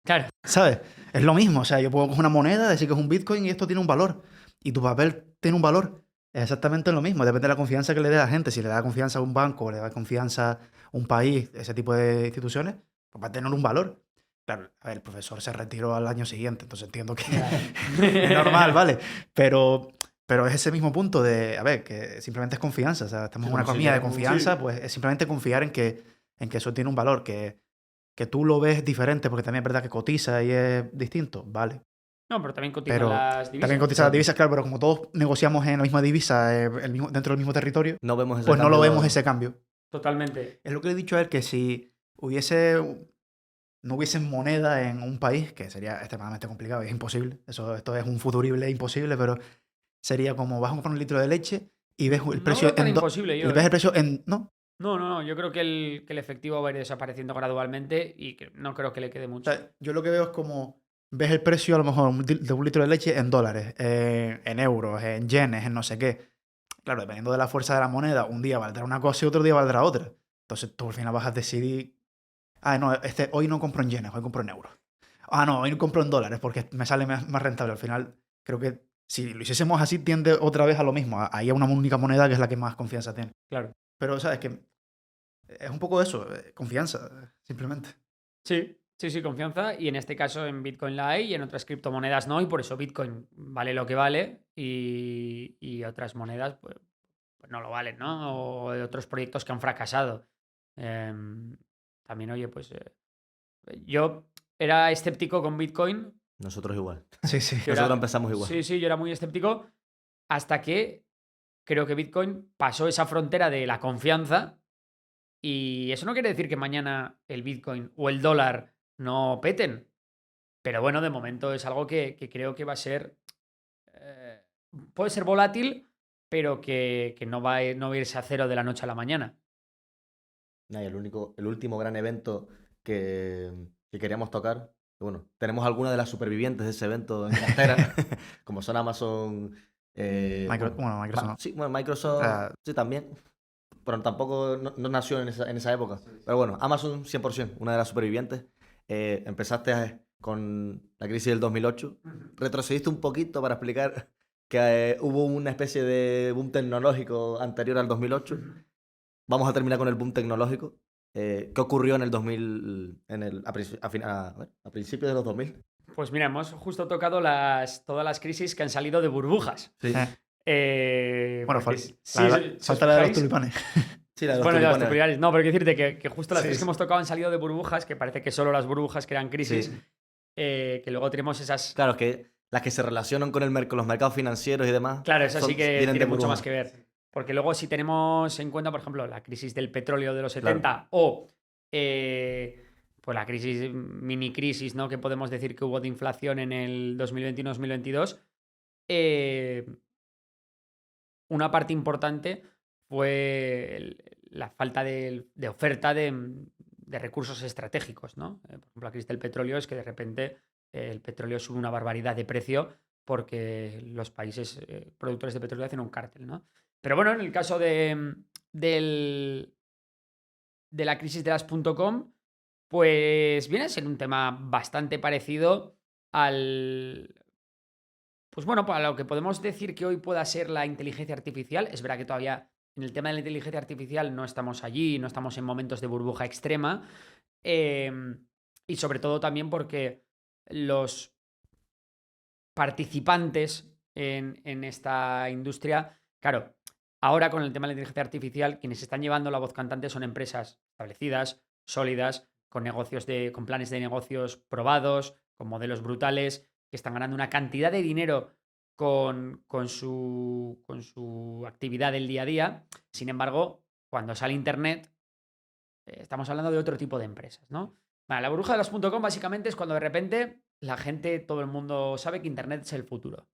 Claro, ¿Sabes? Es lo mismo. O sea, yo puedo coger una moneda, decir que es un Bitcoin y esto tiene un valor. Y tu papel tiene un valor. Es exactamente lo mismo. Depende de la confianza que le dé a la gente. Si le da confianza a un banco, le da confianza a un país, ese tipo de instituciones, pues va a tener un valor. Claro, a ver, el profesor se retiró al año siguiente, entonces entiendo que es normal, ¿vale? Pero es ese mismo punto de, a ver, que simplemente es confianza. O sea, estamos Sí, en una como si economía de queremos- confianza, Sí. pues es simplemente confiar en que eso tiene un valor, que tú lo ves diferente porque también es verdad que cotiza y es distinto, vale. No, pero también cotizan Pero las divisas. también cotiza las divisas, claro, pero como todos negociamos en la misma divisa, dentro del mismo territorio, No vemos ese pues no lo cambio. vemos ese cambio. Totalmente. Es lo que le he dicho a él, que si no hubiese moneda en un país, que sería extremadamente complicado y es imposible, esto es un futurible imposible, pero sería como vas a comprar un litro de leche y ves el No precio veo tan en imposible yo, ves el precio en... No, No, yo creo que el efectivo va a ir desapareciendo gradualmente y que no creo que le quede o mucho. sea, yo lo que veo es como ves el precio a lo mejor de un litro de leche en dólares, en euros, en yenes, en no sé qué. Claro, dependiendo de la fuerza de la moneda, un día valdrá una cosa y otro día valdrá otra. Entonces tú al final vas a decidir, no, hoy no compro en yenes, hoy compro en euros. No, hoy compro en dólares porque me sale más rentable. Al final, creo que si lo hiciésemos así, tiende otra vez a lo mismo. Ahí a una única moneda que es la que más confianza tiene. Claro. Pero, ¿sabes? Que es un poco eso, confianza, simplemente. Sí, confianza. Y en este caso en Bitcoin la hay y en otras criptomonedas no. Y por eso Bitcoin vale lo que vale y otras monedas pues no lo valen, ¿no? O de otros proyectos que han fracasado. También, oye, pues yo era escéptico con Bitcoin. Nosotros igual. Sí, sí. Yo Nosotros era- empezamos igual. Sí, yo era muy escéptico hasta que creo que Bitcoin pasó esa frontera de la confianza y eso no quiere decir que mañana el Bitcoin o el dólar no peten. Pero bueno, de momento es algo que creo que va a ser... puede ser volátil, pero que no va a irse a cero de la noche a la mañana. Nah, y el último gran evento que queríamos tocar, bueno, tenemos algunas de las supervivientes de ese evento en cartera, como son Amazon, Microsoft no. sí, bueno, Microsoft, O sea, sí, también, pero tampoco no nació en esa época. Pero bueno, Amazon 100%, una de las supervivientes. Empezaste con la crisis del 2008, retrocediste un poquito para explicar que hubo una especie de boom tecnológico anterior al 2008. Vamos a terminar con el boom tecnológico. ¿Qué ocurrió en el 2000, a principios de los 2000? Pues mira, hemos justo tocado todas las crisis que han salido de burbujas. Sí, bueno, porque falta la de los tulipanes. sí, la de los Bueno, de las tulipanes. tulipanes. No, pero quiero decirte que justo las Sí, crisis sí. que hemos tocado han salido de burbujas, que parece que solo las burbujas crean crisis. Sí. Que luego tenemos esas... Claro, es que las que se relacionan con los mercados financieros y demás. Claro, eso sí que vienen de tiene mucho burbujas. más que ver. Porque luego si tenemos en cuenta, por ejemplo, la crisis del petróleo de los 70 o pues la mini crisis, ¿no? Que podemos decir que hubo de inflación en el 2021-2022, una parte importante fue la falta de oferta de recursos estratégicos, ¿no? Por ejemplo, la crisis del petróleo es que de repente el petróleo sube una barbaridad de precio porque los países productores de petróleo hacen un cártel, ¿no? Pero bueno, en el caso de la crisis de las .com, pues viene a ser un tema bastante parecido al... Pues bueno, para lo que podemos decir que hoy pueda ser la inteligencia artificial. Es verdad que todavía en el tema de la inteligencia artificial no estamos allí, no estamos en momentos de burbuja extrema. Y sobre todo también porque los participantes en esta industria, claro, ahora con el tema de la inteligencia artificial, quienes están llevando la voz cantante son empresas establecidas, sólidas, con planes de negocios probados, con modelos brutales, que están ganando una cantidad de dinero con su actividad del día a día. Sin embargo, cuando sale Internet, estamos hablando de otro tipo de empresas, ¿no? Vale, la burbuja de las .com básicamente es cuando de repente la gente, todo el mundo sabe que Internet es el futuro.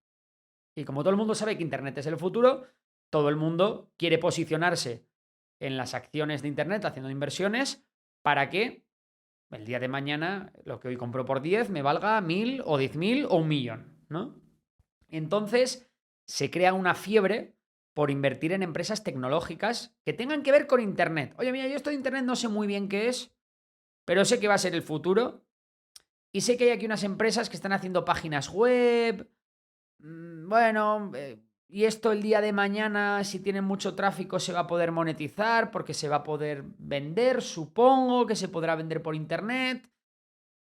Y como todo el mundo sabe que Internet es el futuro, todo el mundo quiere posicionarse en las acciones de Internet haciendo inversiones para que el día de mañana lo que hoy compro por 10 me valga 1.000 o 10.000 o 1.000.000, ¿no? Entonces se crea una fiebre por invertir en empresas tecnológicas que tengan que ver con Internet. Oye, mira, yo esto de Internet no sé muy bien qué es, pero sé que va a ser el futuro y sé que hay aquí unas empresas que están haciendo páginas web. Bueno, y esto el día de mañana, si tienen mucho tráfico, se va a poder monetizar porque se va a poder vender, supongo que se podrá vender por Internet.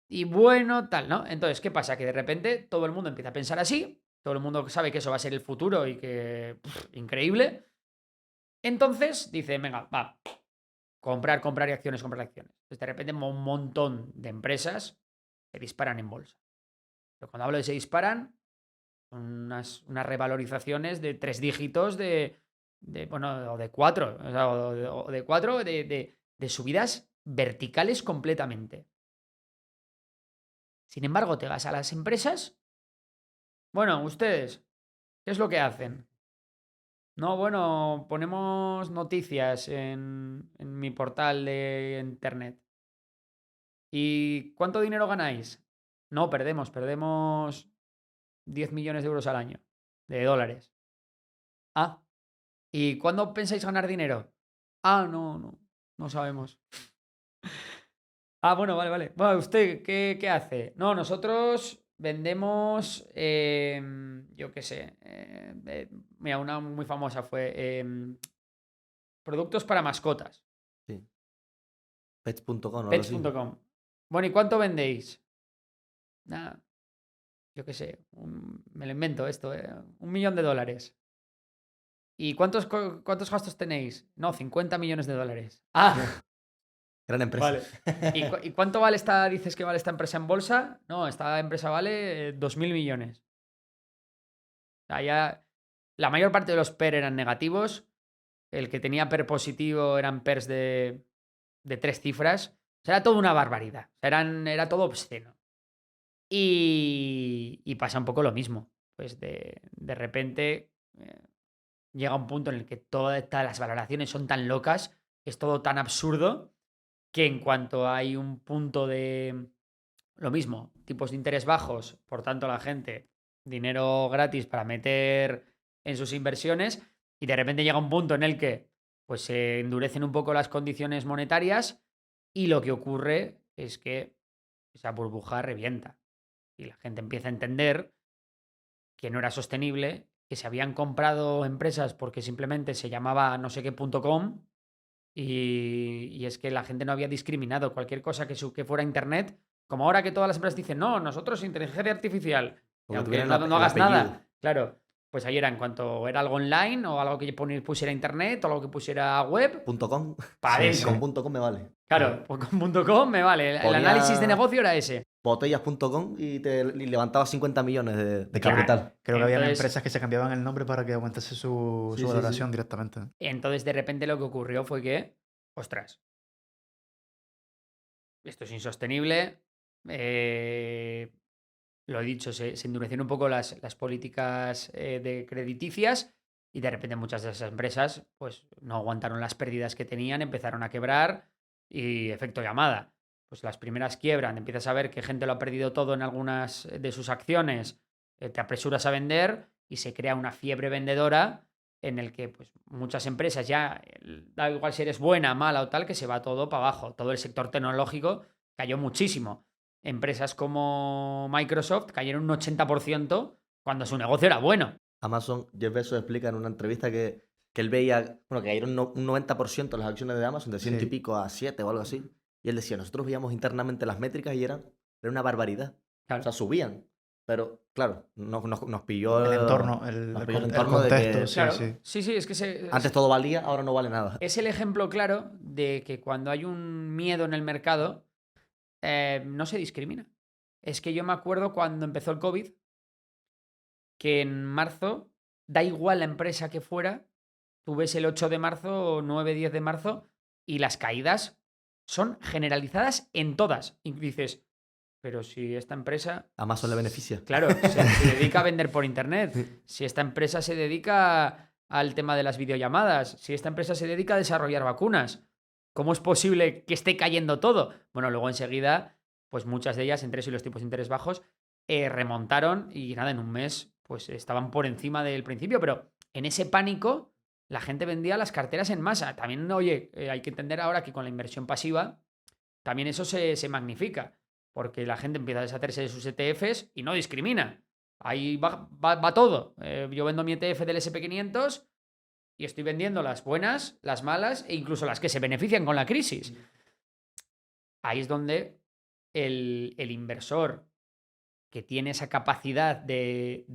Y bueno, tal, ¿no? Entonces, ¿qué pasa? Que de repente todo el mundo empieza a pensar así, todo el mundo sabe que eso va a ser el futuro y que... increíble. Entonces dice, venga, va, comprar y acciones, comprar acciones. Entonces de repente un montón de empresas se disparan en bolsa. Pero cuando hablo de se disparan, unas revalorizaciones de 3 dígitos bueno, o de 4, o sea, o de 4 de subidas verticales completamente. Sin embargo, te vas a las empresas. Bueno, ustedes, ¿qué es lo que hacen? No, bueno, ponemos noticias en mi portal de internet. ¿Y cuánto dinero ganáis? No, perdemos 10 millones de euros al año, de dólares. Ah, ¿y cuándo pensáis ganar dinero? Ah, no sabemos. Ah, bueno, vale. Bueno, ¿usted qué hace? No, nosotros vendemos, yo qué sé, mira, una muy famosa fue productos para mascotas, Sí. Pets.com, ¿no? Algo así. pets.com. Bueno, ¿y cuánto vendéis? Nada, yo qué sé, me lo invento esto, $1.000.000. ¿Y cuántos gastos tenéis? No, 50 millones de dólares. Ah, Gran empresa. vale. ¿Y cuánto dices que vale esta empresa en bolsa? No, esta empresa vale 2.000 millones. O sea, ya la mayor parte de los PER eran negativos. El que tenía PER positivo eran PERs de 3 cifras. O sea, era toda una barbaridad. O sea, era todo obsceno. Y pasa un poco lo mismo. Pues de repente llega un punto en el que todas las valoraciones son tan locas, es todo tan absurdo, que en cuanto hay un punto de lo mismo, tipos de interés bajos, por tanto la gente, dinero gratis para meter en sus inversiones, y de repente llega un punto en el que pues se endurecen un poco las condiciones monetarias y lo que ocurre es que esa burbuja revienta y la gente empieza a entender que no era sostenible, que se habían comprado empresas porque simplemente se llamaba no sé qué .com y es que la gente no había discriminado cualquier cosa que fuera internet, como ahora que todas las empresas dicen, no, nosotros inteligencia artificial, y Porque aunque tuvieran no el hagas apellido. nada, claro, pues ahí era en cuanto era algo online o algo que pusiera internet o algo que pusiera web, .com. para Sí, adentro. Con .com me vale. Claro, pues con .com me vale. El Ponía- análisis de negocio era ese. Botellas.com y levantaba 50 millones de Claro. capital. Creo que habían Entonces- empresas que se cambiaban el nombre para que aumentase su Sí, sí, valoración directamente. Entonces, de repente, lo que ocurrió fue que, ostras, esto es insostenible. Lo he dicho, se endurecieron un poco las políticas de crediticias y de repente muchas de esas empresas pues no aguantaron las pérdidas que tenían, empezaron a quebrar y efecto llamada. Pues las primeras quiebran, empiezas a ver que gente lo ha perdido todo en algunas de sus acciones, te apresuras a vender y se crea una fiebre vendedora en el que pues, muchas empresas ya, da igual si eres buena, mala o tal, que se va todo para abajo. Todo el sector tecnológico cayó muchísimo. Empresas como Microsoft cayeron un 80% cuando su negocio era bueno. Amazon, Jeff Bezos explica en una entrevista que él veía, bueno, que cayeron un 90% las acciones de Amazon, de 100 Sí. y pico a 7 o algo así. Y él decía, nosotros veíamos internamente las métricas y era una barbaridad. Claro. O sea, subían. Pero, claro, nos pilló El entorno, nos el pilló el el entorno de contexto, que sí, Claro, sí. sí, es que antes todo valía, ahora no vale nada. es el ejemplo claro de que cuando hay un miedo en el mercado, no se discrimina. Es que yo me acuerdo cuando empezó el COVID, que en marzo, da igual la empresa que fuera, tú ves el 8 de marzo, 9, 10 de marzo, y las caídas son generalizadas en todas. Y dices, pero si esta empresa... Amazon le beneficia. Claro, se dedica a vender por internet. Si esta empresa se dedica al tema de las videollamadas, si esta empresa se dedica a desarrollar vacunas, ¿cómo es posible que esté cayendo todo? Bueno, luego enseguida, pues muchas de ellas, entre eso y los tipos de interés bajos, remontaron y nada, en un mes, pues estaban por encima del principio, pero en ese pánico la gente vendía las carteras en masa. También, oye, hay que entender ahora que con la inversión pasiva, también eso se magnifica. Porque la gente empieza a deshacerse de sus ETFs y no discrimina. Ahí va todo. Yo vendo mi ETF del SP500 y estoy vendiendo las buenas, las malas e incluso las que se benefician con la crisis. Ahí es donde el inversor que tiene esa capacidad de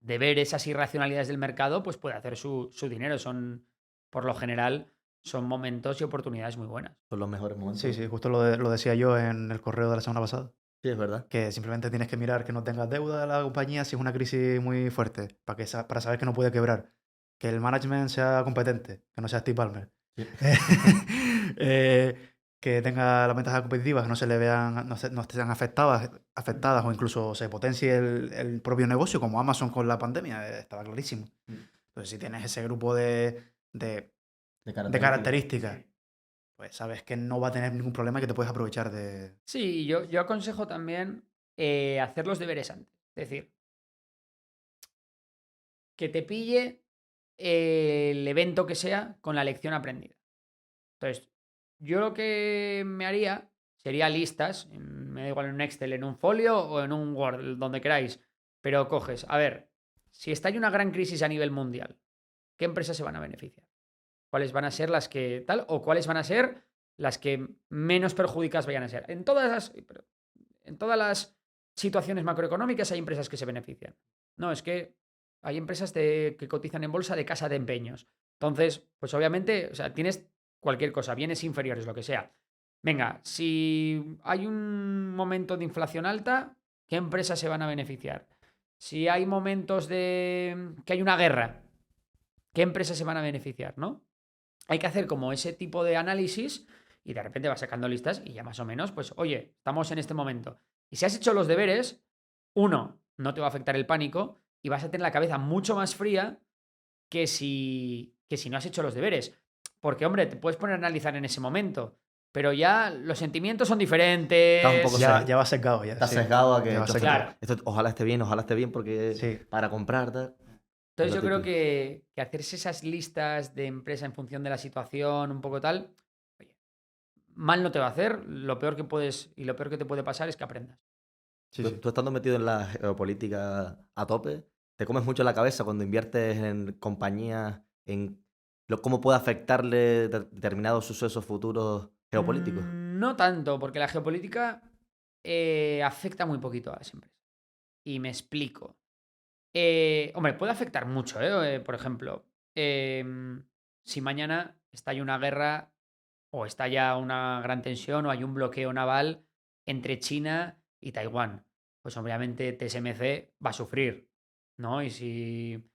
ver esas irracionalidades del mercado, pues puede hacer su dinero. Por lo general, son momentos y oportunidades muy buenas. Son los mejores momentos. Sí, justo lo decía yo en el correo de la semana pasada. Sí, es verdad. Que simplemente tienes que mirar que no tengas deuda de la compañía si es una crisis muy fuerte, para saber que no puede quebrar. Que el management sea competente, que no sea Steve Ballmer. Sí. Que tenga las ventajas competitivas, que no se le vean, no estén afectadas o incluso se potencie el propio negocio, como Amazon con la pandemia, estaba clarísimo. Entonces, si tienes ese grupo de características, pues sabes que no va a tener ningún problema y que te puedes aprovechar de... Sí, yo aconsejo también hacer los deberes antes. Es decir, que te pille el evento que sea con la lección aprendida. Entonces, yo lo que me haría sería listas, me da igual en un Excel, en un folio o en un Word, donde queráis, pero coges, a ver, si está hay una gran crisis a nivel mundial, ¿qué empresas se van a beneficiar? ¿Cuáles van a ser las que tal? ¿O cuáles van a ser las que menos perjudicadas vayan a ser? En todas las situaciones macroeconómicas hay empresas que se benefician. No, es que hay empresas que cotizan en bolsa de casa de empeños. Entonces, pues obviamente, o sea, tienes cualquier cosa, bienes inferiores, lo que sea. Venga, si hay un momento de inflación alta, ¿qué empresas se van a beneficiar? Si hay momentos de que hay una guerra, ¿qué empresas se van a beneficiar, no? Hay que hacer como ese tipo de análisis y de repente vas sacando listas y ya más o menos, pues, oye, estamos en este momento. Y si has hecho los deberes, uno, no te va a afectar el pánico y vas a tener la cabeza mucho más fría que si no has hecho los deberes. Porque, hombre, te puedes poner a analizar en ese momento, pero ya los sentimientos son diferentes. Estás un poco Ya va sesgado ya. Estás sí. sesgado a que Ya va entonces, sesgado. Claro. esto, ojalá esté bien porque Sí. para comprar tal. Entonces yo Lo creo típico. que hacerse esas listas de empresa en función de la situación, un poco tal, oye, mal no te va a hacer, lo peor que puedes y lo peor que te puede pasar es que aprendas. Sí, Tú, sí. tú estando metido en la geopolítica a tope, te comes mucho la cabeza cuando inviertes en compañías, en cómo puede afectarle determinados sucesos futuros geopolíticos. No tanto, porque la geopolítica afecta muy poquito a las empresas. Y me explico. Hombre, puede afectar mucho, ¿eh? Por ejemplo, si mañana estalla una guerra o estalla una gran tensión o hay un bloqueo naval entre China y Taiwán, pues obviamente TSMC va a sufrir, ¿no? Y si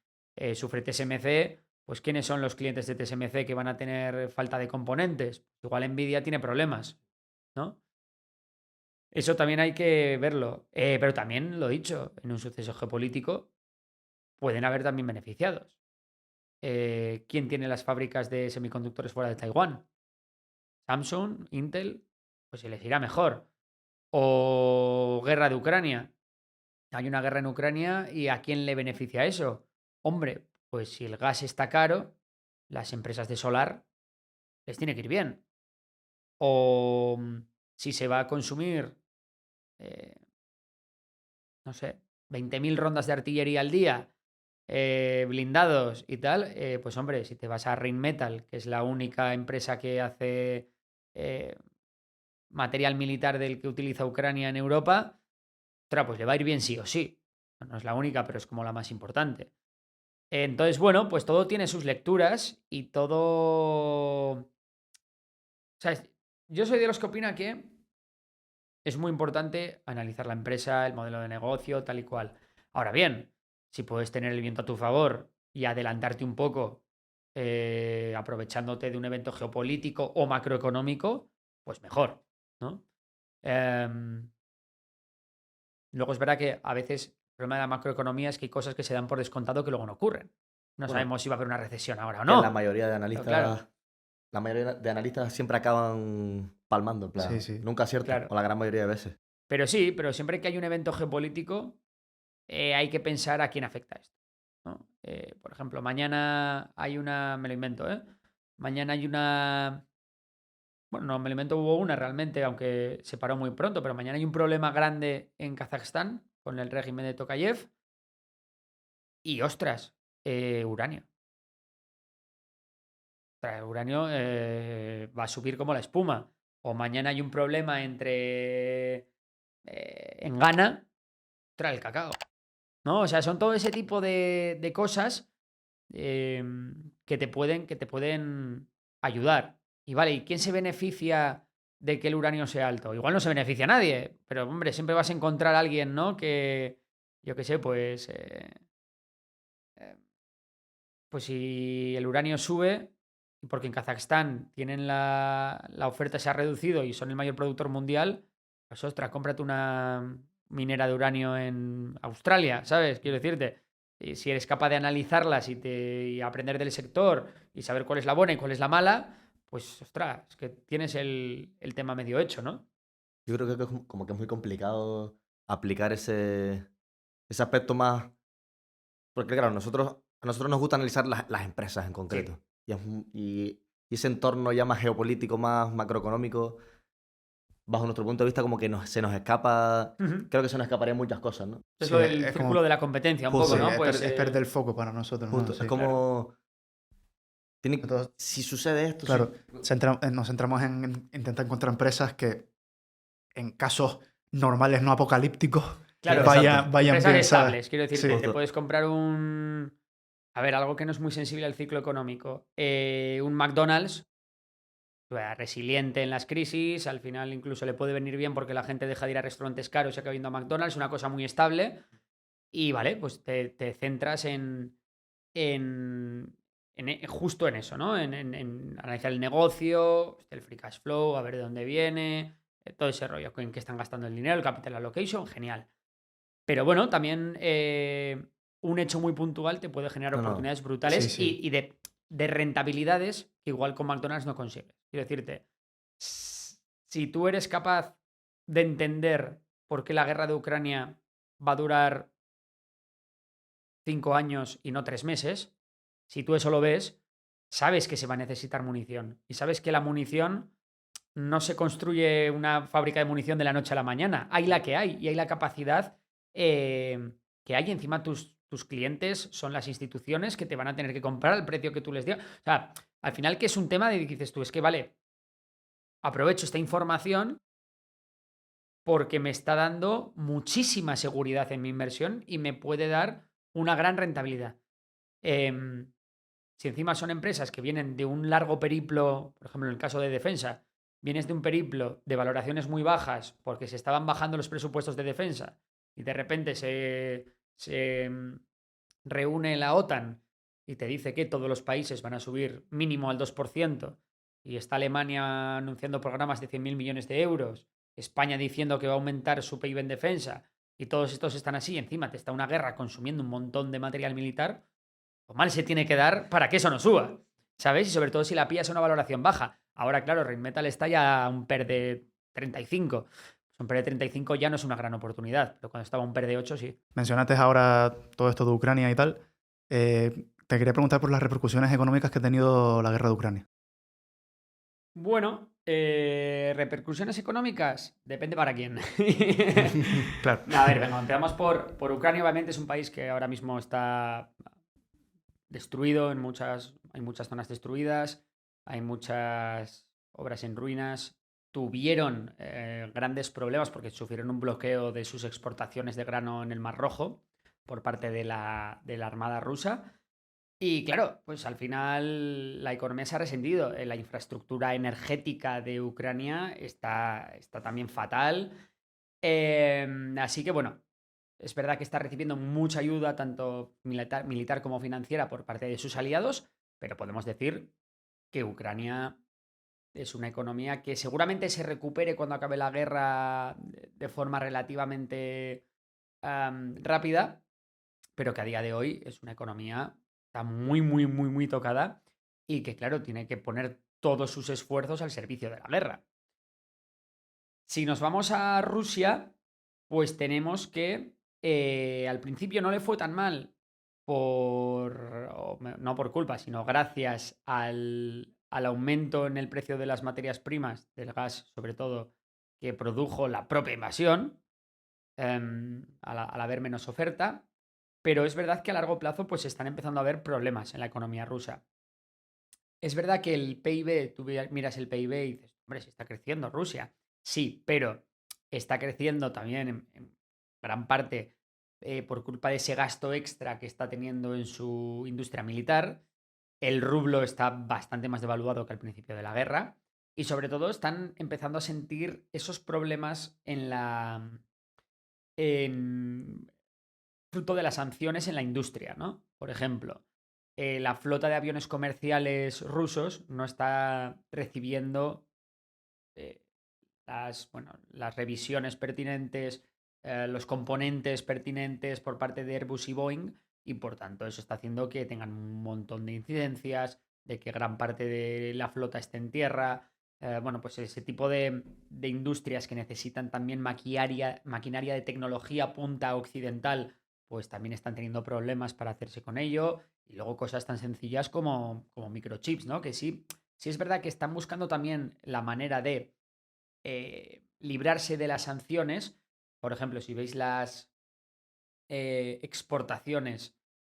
sufre TSMC, pues ¿quiénes son los clientes de TSMC que van a tener falta de componentes? Igual Nvidia tiene problemas, ¿no? Eso también hay que verlo. Pero también, lo dicho, en un suceso geopolítico pueden haber también beneficiados. ¿Quién tiene las fábricas de semiconductores fuera de Taiwán? Samsung, Intel, pues se les irá mejor. O guerra de Ucrania. Hay una guerra en Ucrania y ¿a quién le beneficia eso? Hombre, pues si el gas está caro, las empresas de solar les tiene que ir bien. O si se va a consumir, eh, no sé, 20.000 rondas de artillería al día, blindados y tal, pues hombre, si te vas a Rheinmetall, que es la única empresa que hace eh, material militar del que utiliza Ucrania en Europa, pues le va a ir bien sí o sí. No es la única, pero es como la más importante. Entonces, bueno, pues todo tiene sus lecturas y todo... ¿Sabes? Yo soy de los que opina que es muy importante analizar la empresa, el modelo de negocio, tal y cual. Ahora bien, si puedes tener el viento a tu favor y adelantarte un poco aprovechándote de un evento geopolítico o macroeconómico, pues mejor, ¿no? Em, Luego es verdad que a veces el problema de la macroeconomía es que hay cosas que se dan por descontado que luego no ocurren. No Bueno, sabemos si va a haber una recesión ahora o que la no. mayoría de Pero analistas, claro, la mayoría de analistas siempre acaban palmando, en Sí, plan, sí. nunca aciertan, claro. o la gran mayoría de veces. Pero sí, pero siempre que hay un evento geopolítico, hay que pensar a quién afecta esto, ¿no? Por ejemplo, mañana hay una, me lo invento, ¿eh? Mañana hay una, bueno, no me lo invento, hubo una realmente, aunque se paró muy pronto, pero mañana hay un problema grande en Kazajstán con el régimen de Tokayev y, ostras, uranio. Ostras, el uranio va a subir como la espuma. O mañana hay un problema entre, en Ghana, trae el cacao. ¿No? O sea, son todo ese tipo de cosas que te pueden ayudar. Y vale, ¿y quién se beneficia de que el uranio sea alto? Igual no se beneficia nadie, pero hombre, siempre vas a encontrar a alguien, ¿no? Que, yo qué sé, eh, pues si el uranio sube, porque en Kazajstán tienen la oferta se ha reducido y son el mayor productor mundial, pues ostras, cómprate una minera de uranio en Australia, ¿sabes? Quiero decirte, y si eres capaz de analizarlas y aprender del sector y saber cuál es la buena y cuál es la mala, pues ostras, es que tienes el tema medio hecho, ¿no? Yo creo que es como que es muy complicado aplicar ese aspecto más. Porque, claro, a nosotros nos gusta analizar las empresas en Sí. concreto. Y ese entorno ya más geopolítico, más macroeconómico, bajo nuestro punto de vista, como que se nos escapa. Ujú. Creo que se nos escaparían muchas cosas, ¿no? Es Sí, lo del es círculo como... de la competencia, un Justo, poco, Sí, ¿no? Pues es perder el foco para nosotros, ¿no? Justo. Sí. Es como. Entonces, Si sucede esto, claro, nos centramos en intentar encontrar empresas que en casos normales no apocalípticos claro, Exacto. vayan empresas bien, ¿sabes? estables, quiero decir, Sí. te Justo. puedes comprar un... A ver, algo que no es muy sensible al ciclo económico. Un McDonald's, resiliente en las crisis, al final incluso le puede venir bien porque la gente deja de ir a restaurantes caros y acaba yendo a McDonald's, una cosa muy estable. Y vale, pues te centras justo en eso, ¿no? En analizar el negocio, el free cash flow, a ver de dónde viene, todo ese rollo, en qué están gastando el dinero, el capital allocation, genial. Pero bueno, también un hecho muy puntual te puede generar No, no. oportunidades Sí, brutales sí. y de rentabilidades que igual con McDonald's no consigues. Quiero decirte, si tú eres capaz de entender por qué la guerra de Ucrania va a durar 5 años y no 3 meses, si tú eso lo ves, sabes que se va a necesitar munición. Y sabes que la munición no se construye una fábrica de munición de la noche a la mañana. Hay la que hay y hay la capacidad que hay. Encima tus clientes son las instituciones que te van a tener que comprar al precio que tú les digas. O sea, al final que es un tema de que dices tú, es que vale, aprovecho esta información porque me está dando muchísima seguridad en mi inversión y me puede dar una gran rentabilidad. Em, si encima son empresas que vienen de un largo periplo, por ejemplo, en el caso de defensa, vienes de un periplo de valoraciones muy bajas porque se estaban bajando los presupuestos de defensa y de repente se reúne la OTAN y te dice que todos los países van a subir mínimo al 2% y está Alemania anunciando programas de 100.000 millones de euros, España diciendo que va a aumentar su PIB en defensa y todos estos están así, y encima te está una guerra consumiendo un montón de material militar, pues mal se tiene que dar para que eso no suba, ¿sabes? Y sobre todo si la pillas a una valoración baja. Ahora, claro, Rheinmetall está ya a un PER de 35. Pues un PER de 35 ya no es una gran oportunidad, pero cuando estaba a un PER de 8 sí. Mencionaste ahora todo esto de Ucrania y tal. Te quería preguntar por las repercusiones económicas que ha tenido la guerra de Ucrania. Bueno, repercusiones económicas, depende para quién. Claro. A ver, venga, empezamos por Ucrania. Obviamente es un país que ahora mismo está destruido, hay muchas zonas destruidas, hay muchas obras en ruinas. Tuvieron grandes problemas porque sufrieron un bloqueo de sus exportaciones de grano en el Mar Rojo por parte de la Armada rusa. Y claro, pues al final la economía se ha resentido. La infraestructura energética de Ucrania está también fatal. Así que bueno, es verdad que está recibiendo mucha ayuda, tanto militar como financiera, por parte de sus aliados, pero podemos decir que Ucrania es una economía que seguramente se recupere cuando acabe la guerra de forma relativamente rápida, pero que a día de hoy es una economía que está muy, muy, muy, muy tocada y que, claro, tiene que poner todos sus esfuerzos al servicio de la guerra. Si nos vamos a Rusia, pues tenemos que al principio no le fue tan mal no por culpa, sino gracias al aumento en el precio de las materias primas, del gas sobre todo, que produjo la propia invasión, al haber menos oferta. Pero es verdad que a largo plazo pues están empezando a haber problemas en la economía rusa. Es verdad que el PIB, tú miras el PIB y dices, hombre, si está creciendo Rusia. Sí, pero está creciendo también en gran parte por culpa de ese gasto extra que está teniendo en su industria militar. El rublo está bastante más devaluado que al principio de la guerra. Y sobre todo están empezando a sentir esos problemas en fruto de las sanciones en la industria, ¿no? Por ejemplo, la flota de aviones comerciales rusos no está recibiendo eh, las revisiones pertinentes, los componentes pertinentes por parte de Airbus y Boeing, y por tanto eso está haciendo que tengan un montón de incidencias, de que gran parte de la flota esté en tierra. Bueno, pues ese tipo de industrias que necesitan también maquinaria de tecnología punta occidental, pues también están teniendo problemas para hacerse con ello. Y luego cosas tan sencillas como microchips, ¿no? Que sí es verdad que están buscando también la manera de librarse de las sanciones. Por ejemplo, si veis las exportaciones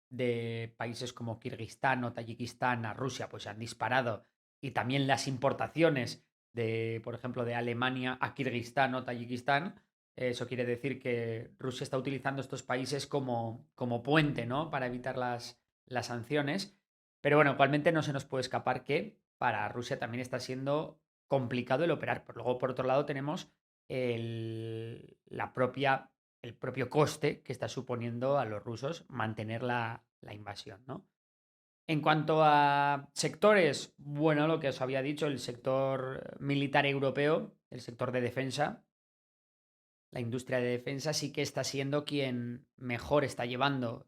de países como Kirguistán o Tayikistán a Rusia, pues se han disparado. Y también las importaciones de, por ejemplo, de Alemania a Kirguistán o Tayikistán. Eso quiere decir que Rusia está utilizando estos países como puente, ¿no? Para evitar las sanciones. Pero bueno, igualmente no se nos puede escapar que para Rusia también está siendo complicado el operar. Pero luego, por otro lado, tenemos el el propio coste que está suponiendo a los rusos mantener la invasión, ¿no? En cuanto a sectores, bueno, lo que os había dicho, el sector militar europeo, el sector de defensa, la industria de defensa sí que está siendo quien mejor está llevando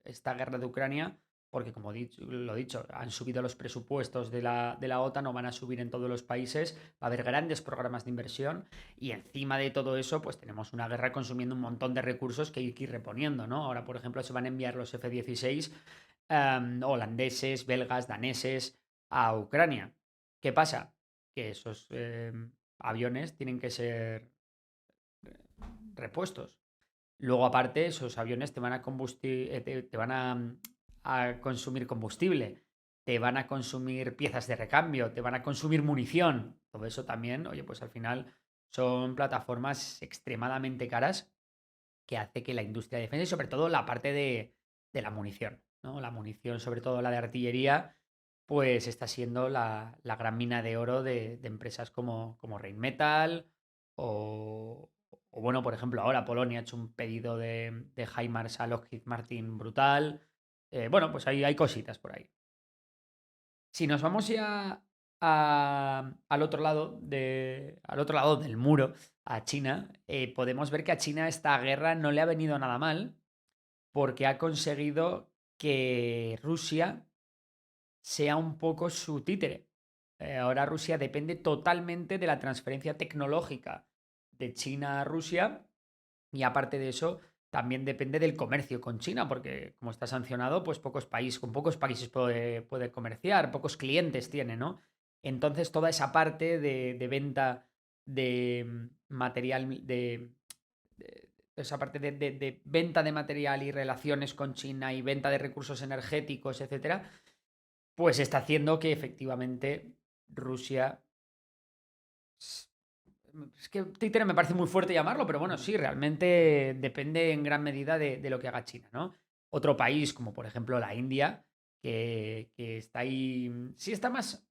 esta guerra de Ucrania, porque como lo he dicho, han subido los presupuestos de la OTAN o van a subir en todos los países, va a haber grandes programas de inversión y encima de todo eso pues tenemos una guerra consumiendo un montón de recursos que hay que ir reponiendo, ¿no? Ahora, por ejemplo, se van a enviar los F-16 holandeses, belgas, daneses a Ucrania. ¿Qué pasa? Que esos aviones tienen que ser repuestos. Luego, aparte, esos aviones te van a, te van a consumir combustible, te van a consumir piezas de recambio, te van a consumir munición. Todo eso también, oye, pues al final son plataformas extremadamente caras que hace que la industria de defensa y sobre todo la parte de la munición, ¿no? La munición, sobre todo la de artillería, pues está siendo la gran mina de oro de empresas como Rheinmetall o, bueno, por ejemplo, ahora Polonia ha hecho un pedido de HIMARS a Lockheed Martin brutal. Bueno, pues hay cositas por ahí. Si nos vamos ya al otro lado al otro lado del muro, a China, podemos ver que a China esta guerra no le ha venido nada mal porque ha conseguido que Rusia sea un poco su títere. Ahora Rusia depende totalmente de la transferencia tecnológica de China a Rusia y aparte de eso también depende del comercio con China, porque como está sancionado, pues con pocos países puede comerciar, pocos clientes tiene, ¿no? Entonces toda esa parte de venta de material, de- esa parte de venta de material y relaciones con China y venta de recursos energéticos, etcétera, pues está haciendo que efectivamente Rusia. Es que títere me parece muy fuerte llamarlo, pero bueno, sí, realmente depende en gran medida de lo que haga China, ¿no? Otro país, como por ejemplo la India, que está ahí. Sí está más.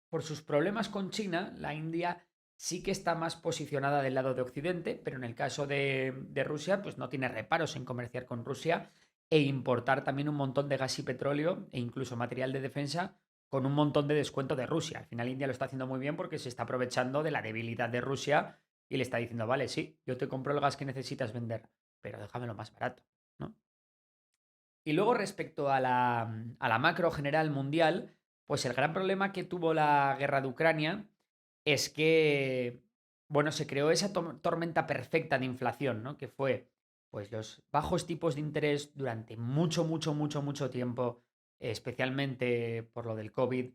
Por sus problemas con China, la India sí que está más posicionada del lado de Occidente, pero en el caso de Rusia, pues no tiene reparos en comerciar con Rusia e importar también un montón de gas y petróleo e incluso material de defensa con un montón de descuento de Rusia. Al final India lo está haciendo muy bien porque se está aprovechando de la debilidad de Rusia y le está diciendo, vale, sí, yo te compro el gas que necesitas vender, pero déjamelo más barato, ¿no? Y luego respecto a la macro general mundial, pues el gran problema que tuvo la guerra de Ucrania es que, bueno, se creó esa tormenta perfecta de inflación, ¿no? Que fue, pues, los bajos tipos de interés durante mucho, mucho, mucho, mucho tiempo, especialmente por lo del COVID.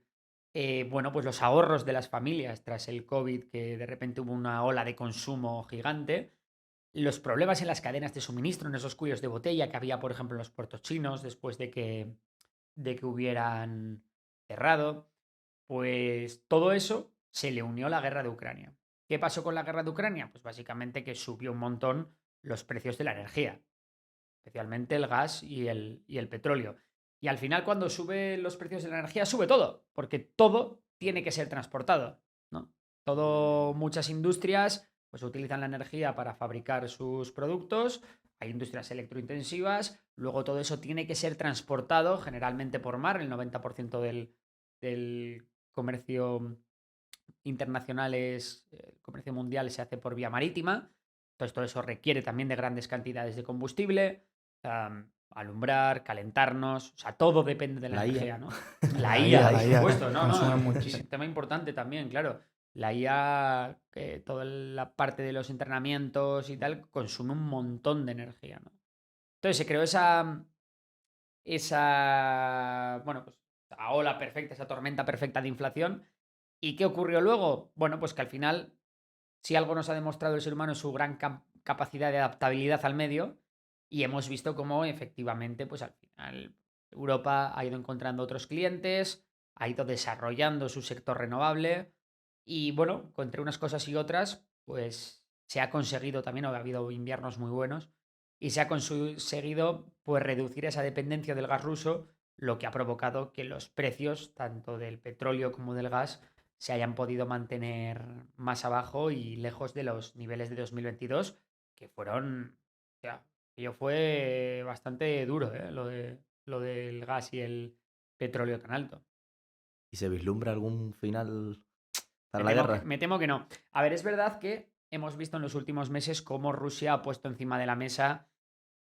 Bueno, pues los ahorros de las familias tras el COVID, que de repente hubo una ola de consumo gigante, los problemas en las cadenas de suministro, en esos cuellos de botella que había, por ejemplo, en los puertos chinos después de que hubieran cerrado, pues todo eso se le unió a la guerra de Ucrania. ¿Qué pasó con la guerra de Ucrania? Pues básicamente que subió un montón los precios de la energía, especialmente el gas y el petróleo. Y al final, cuando suben los precios de la energía, sube todo, porque todo tiene que ser transportado, ¿no? Muchas industrias pues utilizan la energía para fabricar sus productos, hay industrias electrointensivas, luego todo eso tiene que ser transportado generalmente por mar, el 90% del comercio internacional el comercio mundial se hace por vía marítima, entonces todo eso requiere también de grandes cantidades de combustible, alumbrar, calentarnos, o sea, todo depende de la La IA. energía, ¿no? La La IA, IA, por la IA supuesto, no, consume no, muchísimo. tema importante también, claro. La IA, toda la parte de los entrenamientos y tal, consume un montón de energía, ¿no? Entonces se creó bueno, pues, esa ola perfecta, esa tormenta perfecta de inflación. ¿Y qué ocurrió luego? Bueno, pues que al final, si algo nos ha demostrado el ser humano es su gran capacidad de adaptabilidad al medio, y hemos visto cómo efectivamente, pues al final Europa ha ido encontrando otros clientes, ha ido desarrollando su sector renovable, y bueno, entre unas cosas y otras, pues se ha conseguido también, ha habido inviernos muy buenos, y se ha conseguido pues reducir esa dependencia del gas ruso, lo que ha provocado que los precios, tanto del petróleo como del gas, se hayan podido mantener más abajo y lejos de los niveles de 2022, que fueron Ya, aquello fue bastante duro, lo del gas y el petróleo tan alto. ¿Y se vislumbra algún final para la Me guerra? me temo que no. A ver, es verdad que hemos visto en los últimos meses cómo Rusia ha puesto encima de la mesa,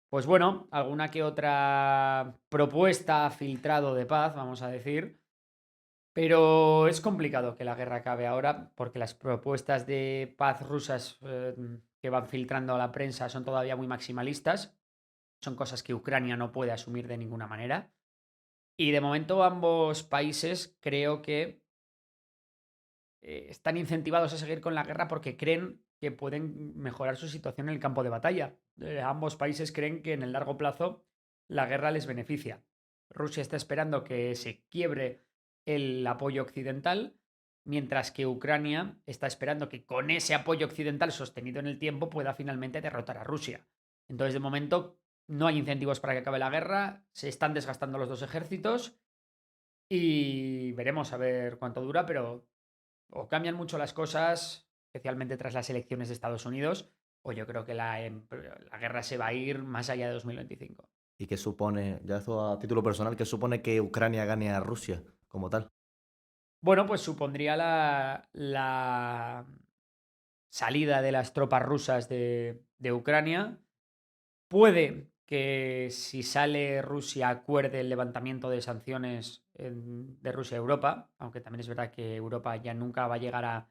pues bueno, alguna que otra propuesta filtrado de paz, vamos a decir. Pero es complicado que la guerra acabe ahora porque las propuestas de paz rusas que van filtrando a la prensa son todavía muy maximalistas. Son cosas que Ucrania no puede asumir de ninguna manera. Y de momento ambos países creo que están incentivados a seguir con la guerra porque creen que pueden mejorar su situación en el campo de batalla. Ambos países creen que en el largo plazo la guerra les beneficia. Rusia está esperando que se quiebre el apoyo occidental, mientras que Ucrania está esperando que con ese apoyo occidental sostenido en el tiempo pueda finalmente derrotar a Rusia. Entonces, de momento, no hay incentivos para que acabe la guerra, se están desgastando los dos ejércitos y veremos a ver cuánto dura, pero o cambian mucho las cosas, especialmente tras las elecciones de Estados Unidos, o yo creo que la guerra se va a ir más allá de 2025. ¿Y qué supone, ya esto a título personal, qué supone que Ucrania gane a Rusia como tal? Bueno, pues supondría la salida de las tropas rusas de Ucrania. Puede que si sale Rusia acuerde el levantamiento de sanciones de Rusia a Europa, aunque también es verdad que Europa ya nunca va a llegar a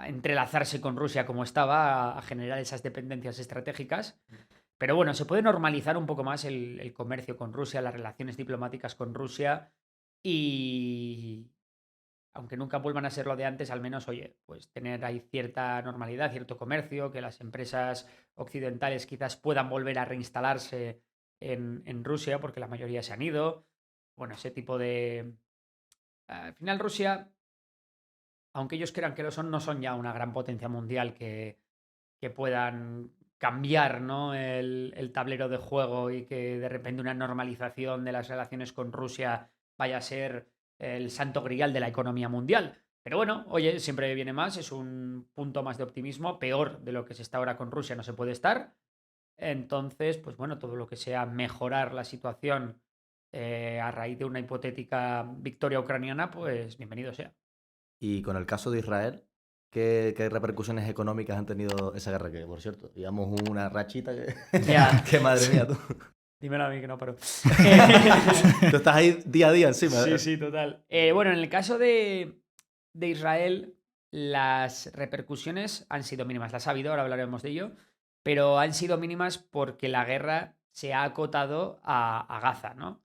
entrelazarse con Rusia como estaba, a generar esas dependencias estratégicas. Pero bueno, se puede normalizar un poco más el comercio con Rusia, las relaciones diplomáticas con Rusia y, aunque nunca vuelvan a ser lo de antes, al menos, oye, pues tener ahí cierta normalidad, cierto comercio, que las empresas occidentales quizás puedan volver a reinstalarse en Rusia, porque la mayoría se han ido. Bueno, ese tipo de... Al final Rusia, aunque ellos crean que lo son, no son ya una gran potencia mundial que puedan cambiar, ¿no? el tablero de juego y que de repente una normalización de las relaciones con Rusia vaya a ser el santo grial de la economía mundial. Pero bueno, oye, siempre viene más, es un punto más de optimismo, peor de lo que se está ahora con Rusia no se puede estar. Entonces, pues bueno, todo lo que sea mejorar la situación a raíz de una hipotética victoria ucraniana, pues bienvenido sea. Y con el caso de Israel, ¿qué repercusiones económicas han tenido esa guerra? Que, por cierto, digamos una rachita que... Ya, que madre mía, tú. dímelo a mí que no paro. Tú estás ahí día a día encima. Sí, sí, total. Bueno, en el caso de Israel, las repercusiones han sido mínimas. Las ha habido, ahora hablaremos de ello, pero han sido mínimas porque la guerra se ha acotado a Gaza, ¿no?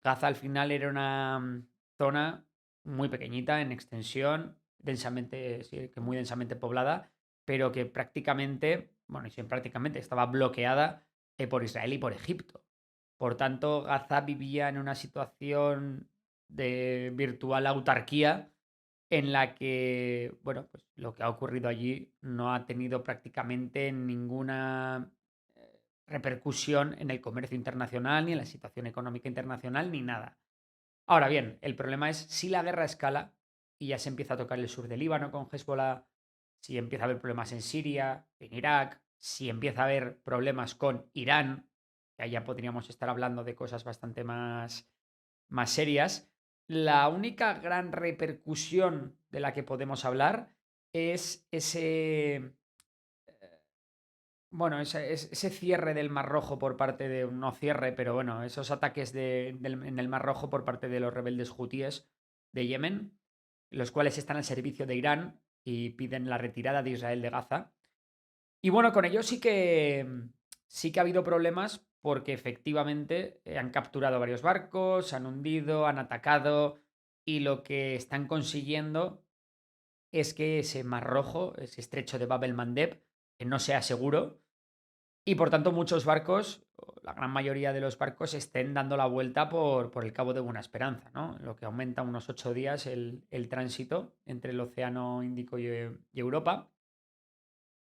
Gaza al final era una zona muy pequeñita en extensión, densamente, sí, que muy densamente poblada, pero que prácticamente, bueno, y sin prácticamente, estaba bloqueada por Israel y por Egipto. Por tanto, Gaza vivía en una situación de virtual autarquía en la que, bueno, pues lo que ha ocurrido allí no ha tenido prácticamente ninguna repercusión en el comercio internacional, ni en la situación económica internacional, ni nada. Ahora bien, el problema es si la guerra escala y ya se empieza a tocar el sur del Líbano con Hezbollah, si empieza a haber problemas en Siria, en Irak, si empieza a haber problemas con Irán, que ahí ya podríamos estar hablando de cosas bastante más serias. La única gran repercusión de la que podemos hablar es ese, bueno, ese cierre del Mar Rojo por parte de, no cierre, pero bueno, esos ataques en el Mar Rojo por parte de los rebeldes hutíes de Yemen, los cuales están al servicio de Irán y piden la retirada de Israel de Gaza. Y bueno, con ello sí que ha habido problemas porque efectivamente han capturado varios barcos, han hundido, han atacado y lo que están consiguiendo es que ese Mar Rojo, ese estrecho de Bab el-Mandeb, no sea seguro y por tanto muchos barcos, o la gran mayoría de los barcos, estén dando la vuelta por el Cabo de Buena Esperanza, ¿no? Lo que aumenta unos 8 días el tránsito entre el Océano Índico y Europa.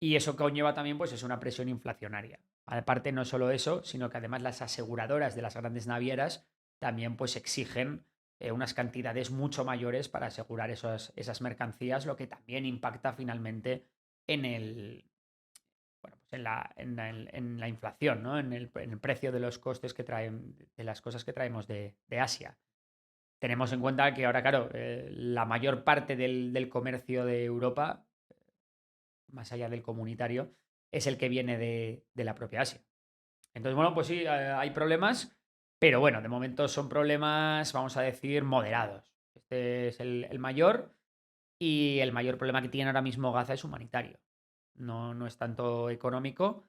Y eso conlleva también, pues, es una presión inflacionaria. Aparte, no solo eso, sino que además las aseguradoras de las grandes navieras también, pues, exigen unas cantidades mucho mayores para asegurar esas mercancías, lo que también impacta finalmente en el, bueno, en la inflación, ¿no? En el precio de los costes que traen, de las cosas que traemos de Asia. Tenemos en cuenta que ahora, claro, la mayor parte del comercio de Europa, más allá del comunitario, es el que viene de la propia Asia. Entonces, bueno, pues sí, hay problemas, pero bueno, de momento son problemas, vamos a decir, moderados. Este es el mayor y el mayor problema que tiene ahora mismo Gaza es humanitario. No es tanto económico.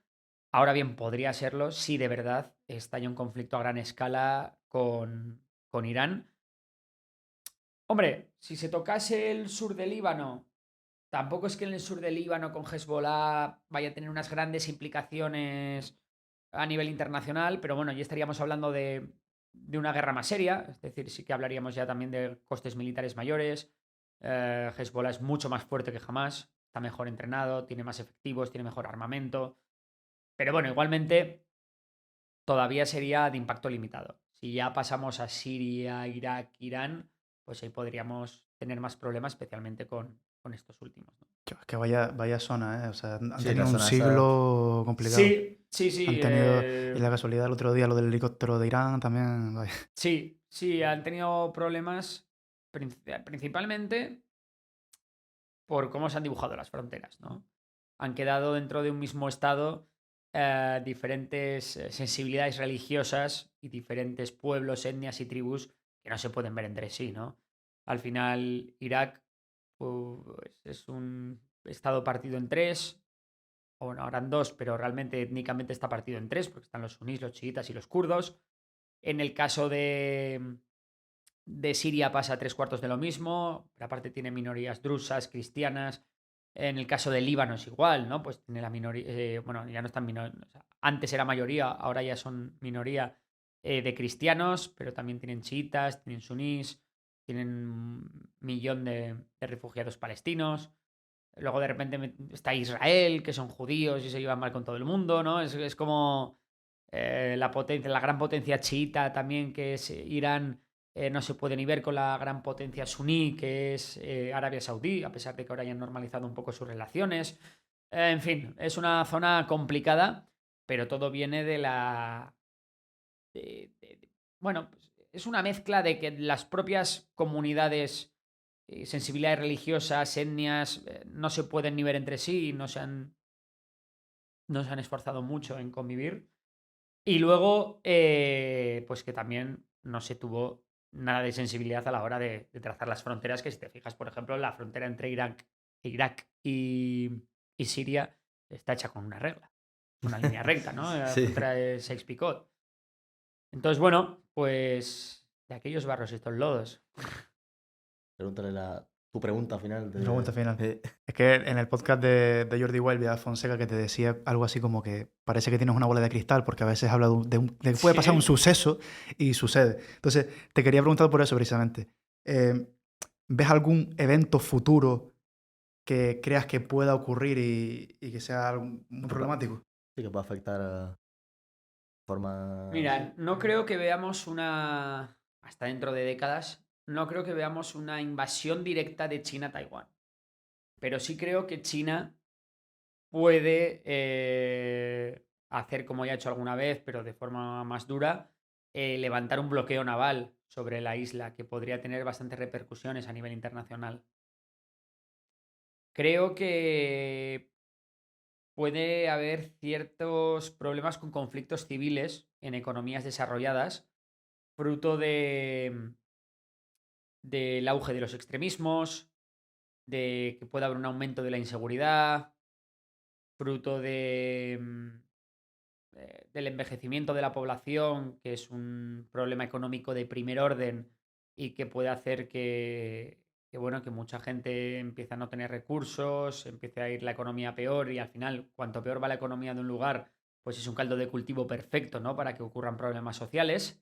Ahora bien, podría serlo si de verdad estalla un conflicto a gran escala con Irán. Hombre, si se tocase el sur del Líbano, tampoco es que en el sur del Líbano con Hezbollah vaya a tener unas grandes implicaciones a nivel internacional, pero bueno, ya estaríamos hablando de una guerra más seria, es decir, sí que hablaríamos ya también de costes militares mayores. Hezbollah es mucho más fuerte que jamás, está mejor entrenado, tiene más efectivos, tiene mejor armamento, pero bueno, igualmente todavía sería de impacto limitado. Si ya pasamos a Siria, Irak, Irán, pues ahí podríamos tener más problemas, especialmente con estos últimos, ¿no? Es que vaya zona, ¿eh? O sea, han Sí, tenido la un zona esa. siglo complicado. Sí, sí, sí. Han tenido, y la casualidad el otro día, lo del helicóptero de Irán también. Vaya. Sí, sí, han tenido problemas principalmente por cómo se han dibujado las fronteras, ¿no? Han quedado dentro de un mismo estado diferentes sensibilidades religiosas y diferentes pueblos, etnias y tribus que no se pueden ver entre sí, ¿no? Al final, Irak pues, es un estado partido en tres, o bueno, ahora en dos, pero realmente étnicamente está partido en tres, porque están los sunís, los chiitas y los kurdos. En el caso de Siria pasa tres cuartos de lo mismo, pero aparte tiene minorías drusas, cristianas. En el caso del Líbano es igual, ¿no? Pues tiene la minoría, bueno, ya no están minoría, o sea, antes era mayoría, ahora ya son minoría de cristianos, pero también tienen chiitas, tienen sunís, tienen un millón de refugiados palestinos. Luego de repente está Israel, que son judíos y se llevan mal con todo el mundo, ¿no? Es como la potencia, la gran potencia chiita también, que es Irán, no se puede ni ver con la gran potencia suní, que es Arabia Saudí, a pesar de que ahora hayan normalizado un poco sus relaciones. En fin, es una zona complicada, pero todo viene de la... bueno, pues, es una mezcla de que las propias comunidades, sensibilidades religiosas, etnias, no se pueden ni ver entre sí y no se han esforzado mucho en convivir. Y luego, pues que también no se tuvo nada de sensibilidad a la hora de trazar las fronteras, que si te fijas, por ejemplo, la frontera entre Irak y Siria está hecha con una regla, una línea recta, ¿no? La Sí. frontera de Sykes-Picot. Entonces, bueno, pues de aquellos barros estos lodos. Pregúntale tu pregunta final. Mi pregunta final. Es que en el podcast de Jordi Wild y Fonseca, que te decía algo así como que parece que tienes una bola de cristal, porque a veces habla de que puede pasar un suceso y sucede. Entonces, te quería preguntar por eso precisamente. ¿Ves algún evento futuro que creas que pueda ocurrir y que sea algo muy problemático? Sí, que puede afectar a forma... Mira, no creo que veamos hasta dentro de décadas, no creo que veamos una invasión directa de China a Taiwán. Pero sí creo que China puede hacer, como ya ha hecho alguna vez, pero de forma más dura, levantar un bloqueo naval sobre la isla que podría tener bastantes repercusiones a nivel internacional. Creo que puede haber ciertos problemas con conflictos civiles en economías desarrolladas, fruto del auge de los extremismos, de que pueda haber un aumento de la inseguridad, fruto del envejecimiento de la población, que es un problema económico de primer orden y que puede hacer bueno, que mucha gente empiece a no tener recursos, empiece a ir la economía peor y al final, cuanto peor va la economía de un lugar, pues es un caldo de cultivo perfecto, ¿no? Para que ocurran problemas sociales.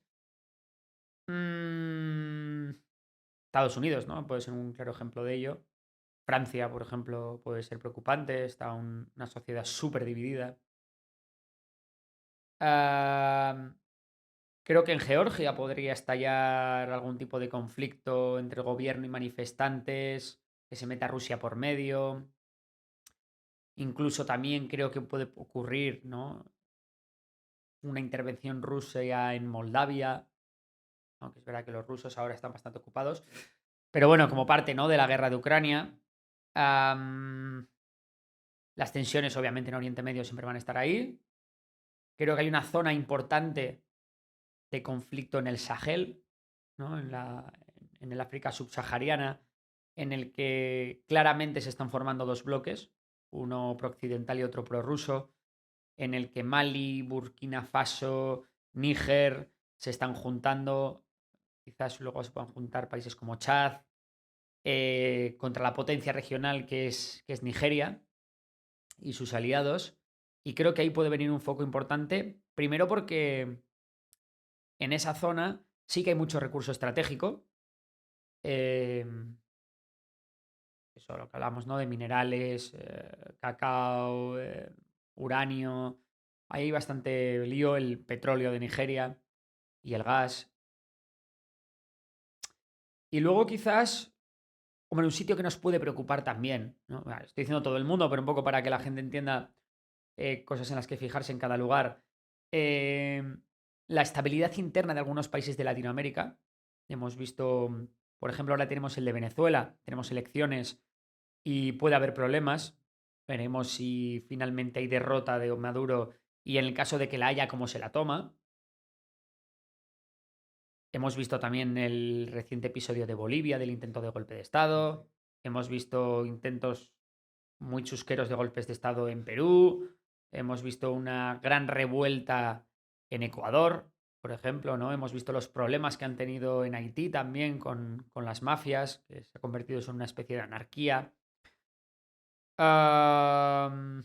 Estados Unidos, ¿no? Puede ser un claro ejemplo de ello. Francia, por ejemplo, puede ser preocupante, está una sociedad súper dividida. Creo que en Georgia podría estallar algún tipo de conflicto entre gobierno y manifestantes, que se meta Rusia por medio. Incluso también creo que puede ocurrir, ¿no?, una intervención rusa en Moldavia, aunque es verdad que los rusos ahora están bastante ocupados. Pero bueno, como parte, ¿no?, de la guerra de Ucrania, am, las tensiones obviamente en Oriente Medio siempre van a estar ahí. Creo que hay una zona importante de conflicto en el Sahel, ¿no?, en el África subsahariana, en el que claramente se están formando dos bloques, uno pro-occidental y otro prorruso, en el que Mali, Burkina Faso, Níger se están juntando, quizás luego se puedan juntar países como Chad, contra la potencia regional que es Nigeria y sus aliados. Y creo que ahí puede venir un foco importante, primero porque en esa zona sí que hay mucho recurso estratégico. Eso, lo que hablamos, ¿no?, de minerales, cacao, uranio. Hay bastante lío, el petróleo de Nigeria y el gas. Y luego quizás, como en un sitio que nos puede preocupar también, ¿no? Vale, estoy diciendo todo el mundo, pero un poco para que la gente entienda cosas en las que fijarse en cada lugar. Eh, la estabilidad interna de algunos países de Latinoamérica. Hemos visto, por ejemplo, ahora tenemos el de Venezuela, tenemos elecciones y puede haber problemas. Veremos si finalmente hay derrota de Maduro y en el caso de que la haya, cómo se la toma. Hemos visto también el reciente episodio de Bolivia del intento de golpe de Estado. Hemos visto intentos muy chusqueros de golpes de Estado en Perú. Hemos visto una gran revuelta en Ecuador, por ejemplo, ¿no? Hemos visto los problemas que han tenido en Haití también con las mafias, que se ha convertido en una especie de anarquía. De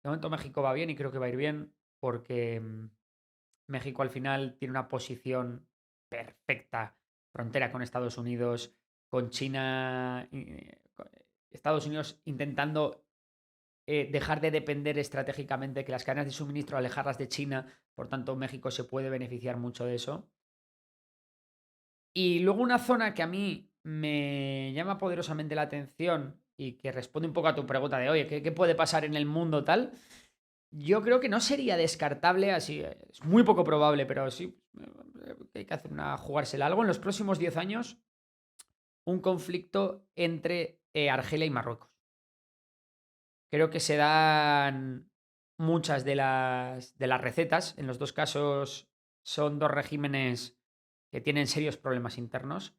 momento México va bien y creo que va a ir bien porque México al final tiene una posición perfecta, frontera con Estados Unidos, con China, Estados Unidos intentando dejar de depender estratégicamente, que las cadenas de suministro, alejarlas de China, por tanto México se puede beneficiar mucho de eso. Y luego una zona que a mí me llama poderosamente la atención y que responde un poco a tu pregunta de, oye, ¿qué puede pasar en el mundo tal? Yo creo que no sería descartable, así, es muy poco probable, pero sí hay que hacer jugársela algo en los próximos 10 años, un conflicto entre Argelia y Marruecos. Creo que se dan muchas de las recetas. En los dos casos son dos regímenes que tienen serios problemas internos,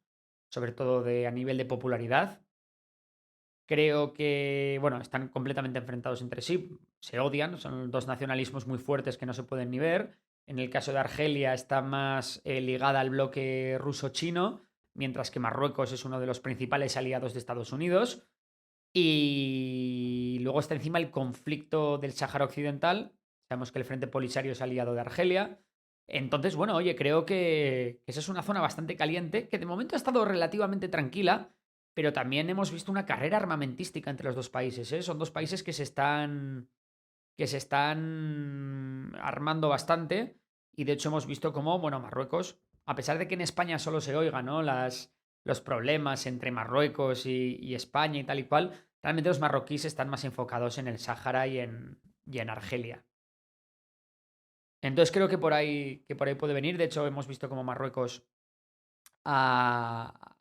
sobre todo a nivel de popularidad. Creo que, bueno, están completamente enfrentados entre sí, se odian, son dos nacionalismos muy fuertes que no se pueden ni ver. En el caso de Argelia está más ligada al bloque ruso-chino, mientras que Marruecos es uno de los principales aliados de Estados Unidos. Y luego está encima el conflicto del Sáhara Occidental. Sabemos que el Frente Polisario es aliado de Argelia. Entonces, bueno, oye, creo que esa es una zona bastante caliente, que de momento ha estado relativamente tranquila, pero también hemos visto una carrera armamentística entre los dos países, ¿eh? Son dos países que se están armando bastante y de hecho hemos visto cómo, bueno, Marruecos, a pesar de que en España solo se oiga, ¿no?, los problemas entre Marruecos y España y tal y cual, realmente los marroquíes están más enfocados en el Sáhara y en Argelia. Entonces creo que por ahí puede venir. De hecho, hemos visto cómo Marruecos ha,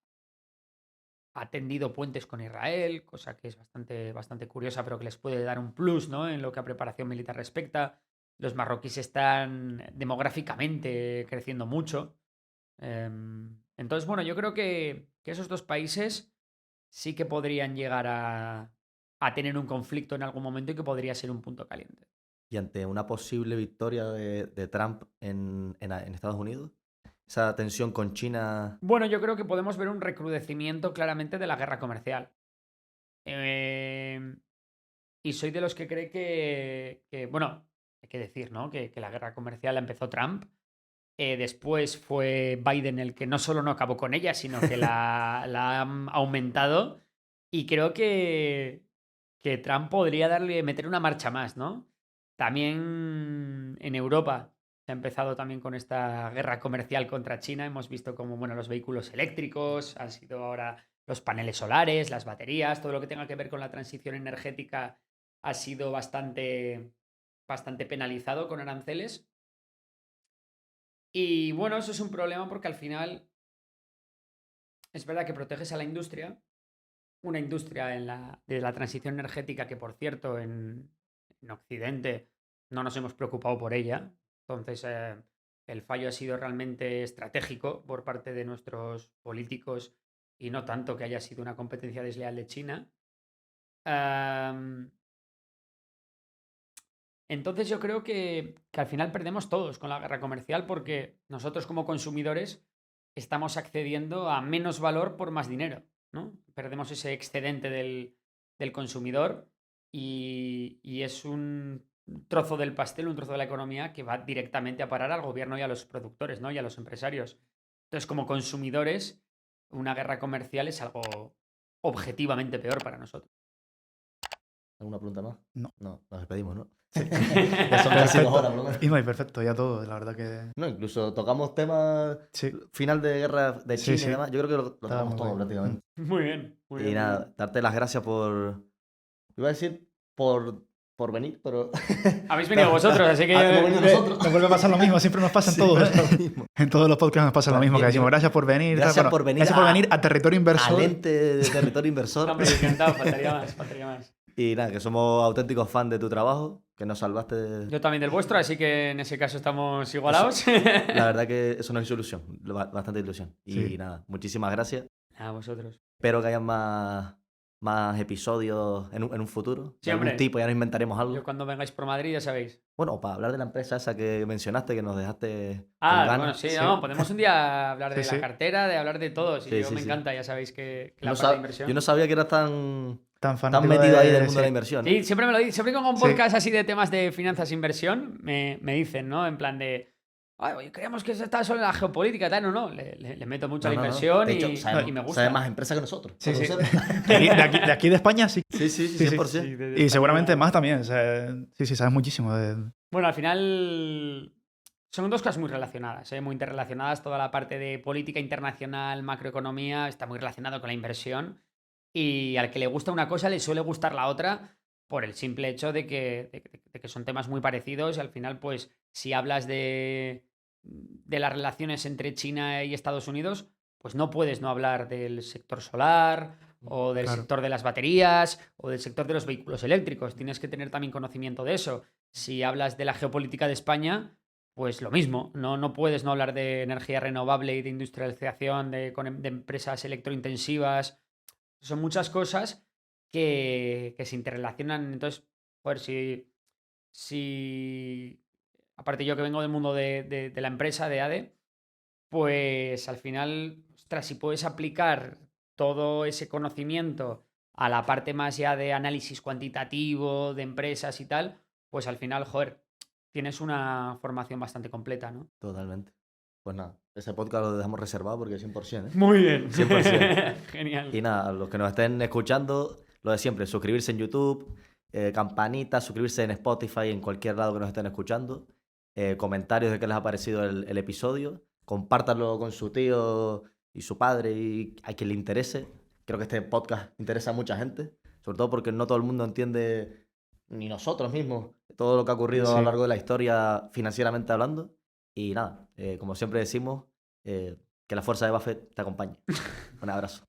ha tendido puentes con Israel, cosa que es bastante, bastante curiosa, pero que les puede dar un plus, ¿no?, en lo que a preparación militar respecta. Los marroquíes están demográficamente creciendo mucho. Entonces, bueno, yo creo que esos dos países sí que podrían llegar a tener un conflicto en algún momento y que podría ser un punto caliente. Y ante una posible victoria de Trump en Estados Unidos, esa tensión con China. Bueno, yo creo que podemos ver un recrudecimiento claramente de la guerra comercial. Em, y soy de los que cree bueno, hay que decir, ¿no?, que la guerra comercial la empezó Trump. Después fue Biden el que no solo no acabó con ella, sino que la ha aumentado. Y creo que Trump podría meter una marcha más, ¿no? También en Europa se ha empezado también con esta guerra comercial contra China. Hemos visto como, bueno, los vehículos eléctricos han sido ahora los paneles solares, las baterías, todo lo que tenga que ver con la transición energética ha sido bastante penalizado con aranceles. Y bueno, eso es un problema porque al final es verdad que proteges a la industria, una industria de la transición energética que, por cierto, en Occidente no nos hemos preocupado por ella. Entonces, el fallo ha sido realmente estratégico por parte de nuestros políticos y no tanto que haya sido una competencia desleal de China. Entonces yo creo que al final perdemos todos con la guerra comercial porque nosotros como consumidores estamos accediendo a menos valor por más dinero, ¿no? Perdemos ese excedente del consumidor y es un trozo del pastel, un trozo de la economía que va directamente a parar al gobierno y a los productores, ¿no? Y a los empresarios. Entonces, como consumidores, una guerra comercial es algo objetivamente peor para nosotros. ¿Alguna pregunta más? No. No, nos despedimos, ¿no? Sí. Ya son casi 2 horas, por lo menos. Y no, y perfecto, ya todo, la verdad que... No, incluso tocamos temas Sí. final de guerra de Sí, China sí. y demás. Yo creo que lo Estaba tocamos muy todo bien. prácticamente. Muy bien, muy bien. Y muy nada, bien. darte las gracias por... Iba a decir por venir, pero... Habéis venido vosotros, así que hemos venido nosotros. Nos vuelve a pasar lo mismo, siempre nos pasa en Sí, todo. es lo mismo. En todos los podcasts nos pasa lo Bueno, mismo, que bien, decimos bien. gracias por venir. Gracias Bueno, por venir gracias por a- venir a Territorio Inversor. Al ente de territorio inversor. Hombre, encantado, faltaría más, faltaría más. Y nada, que somos auténticos fans de tu trabajo, que nos salvaste. Yo también del vuestro, así que en ese caso estamos igualados. La verdad que eso nos hizo ilusión, bastante ilusión. Y Sí. nada, muchísimas gracias. A vosotros. Espero que haya más episodios en un futuro. Sí, De algún hombre. tipo, ya nos inventaremos algo. Yo cuando vengáis por Madrid, ya sabéis. Bueno, para hablar de la empresa esa que mencionaste, que nos dejaste con Ah, ganas. bueno, sí, Sí. no, podemos un día hablar de Sí, la sí. cartera, de hablar de todo. Sí, Sí, yo sí, me sí. encanta, ya sabéis que la No parte de sab- inversión. Yo no sabía que eras tan Tan metido ahí del mundo sí. de la inversión. ¿eh? Sí, siempre me lo dicen. Siempre que hago un Sí. podcast así de temas de finanzas e inversión, me dicen, ¿no? En plan de. Ay, oye, creíamos que está solo en la geopolítica, tal. No, le meto mucho a la No, no, no. inversión De hecho, y sabemos- me gusta. sabe más empresa que nosotros. Sí, Por sí. lo que sepas. De aquí de España, sí. Sí, sí, Sí, sí. 100%. Y seguramente más también. O sea, sí, sabes muchísimo. Bueno, al final son dos cosas muy relacionadas, muy interrelacionadas. Toda la parte de política internacional, macroeconomía, está muy relacionado con la inversión. Y al que le gusta una cosa le suele gustar la otra por el simple hecho de que son temas muy parecidos. Y al final, pues, si hablas de las relaciones entre China y Estados Unidos, pues no puedes no hablar del sector solar o del Claro. sector de las baterías o del sector de los vehículos eléctricos. Tienes que tener también conocimiento de eso. Si hablas de la geopolítica de España, pues lo mismo. No puedes no hablar de energía renovable y de industrialización, de empresas electrointensivas. Son muchas cosas que se interrelacionan. Entonces, joder, si aparte yo que vengo del mundo de la empresa, de ADE, pues al final, ostras, si puedes aplicar todo ese conocimiento a la parte más ya de análisis cuantitativo, de empresas y tal, pues al final, joder, tienes una formación bastante completa, ¿no? Totalmente. Pues nada, ese podcast lo dejamos reservado porque 100%, ¿eh? Muy bien. 100%. Genial. Y nada, los que nos estén escuchando, lo de siempre, suscribirse en YouTube, campanita, suscribirse en Spotify, en cualquier lado que nos estén escuchando, comentarios de qué les ha parecido el episodio, compártanlo con su tío y su padre y a quien le interese. Creo que este podcast interesa a mucha gente, sobre todo porque no todo el mundo entiende, ni nosotros mismos, todo lo que ha ocurrido a Sí. lo largo de la historia financieramente hablando. Y nada, como siempre decimos, que la fuerza de Buffett te acompañe. Un abrazo.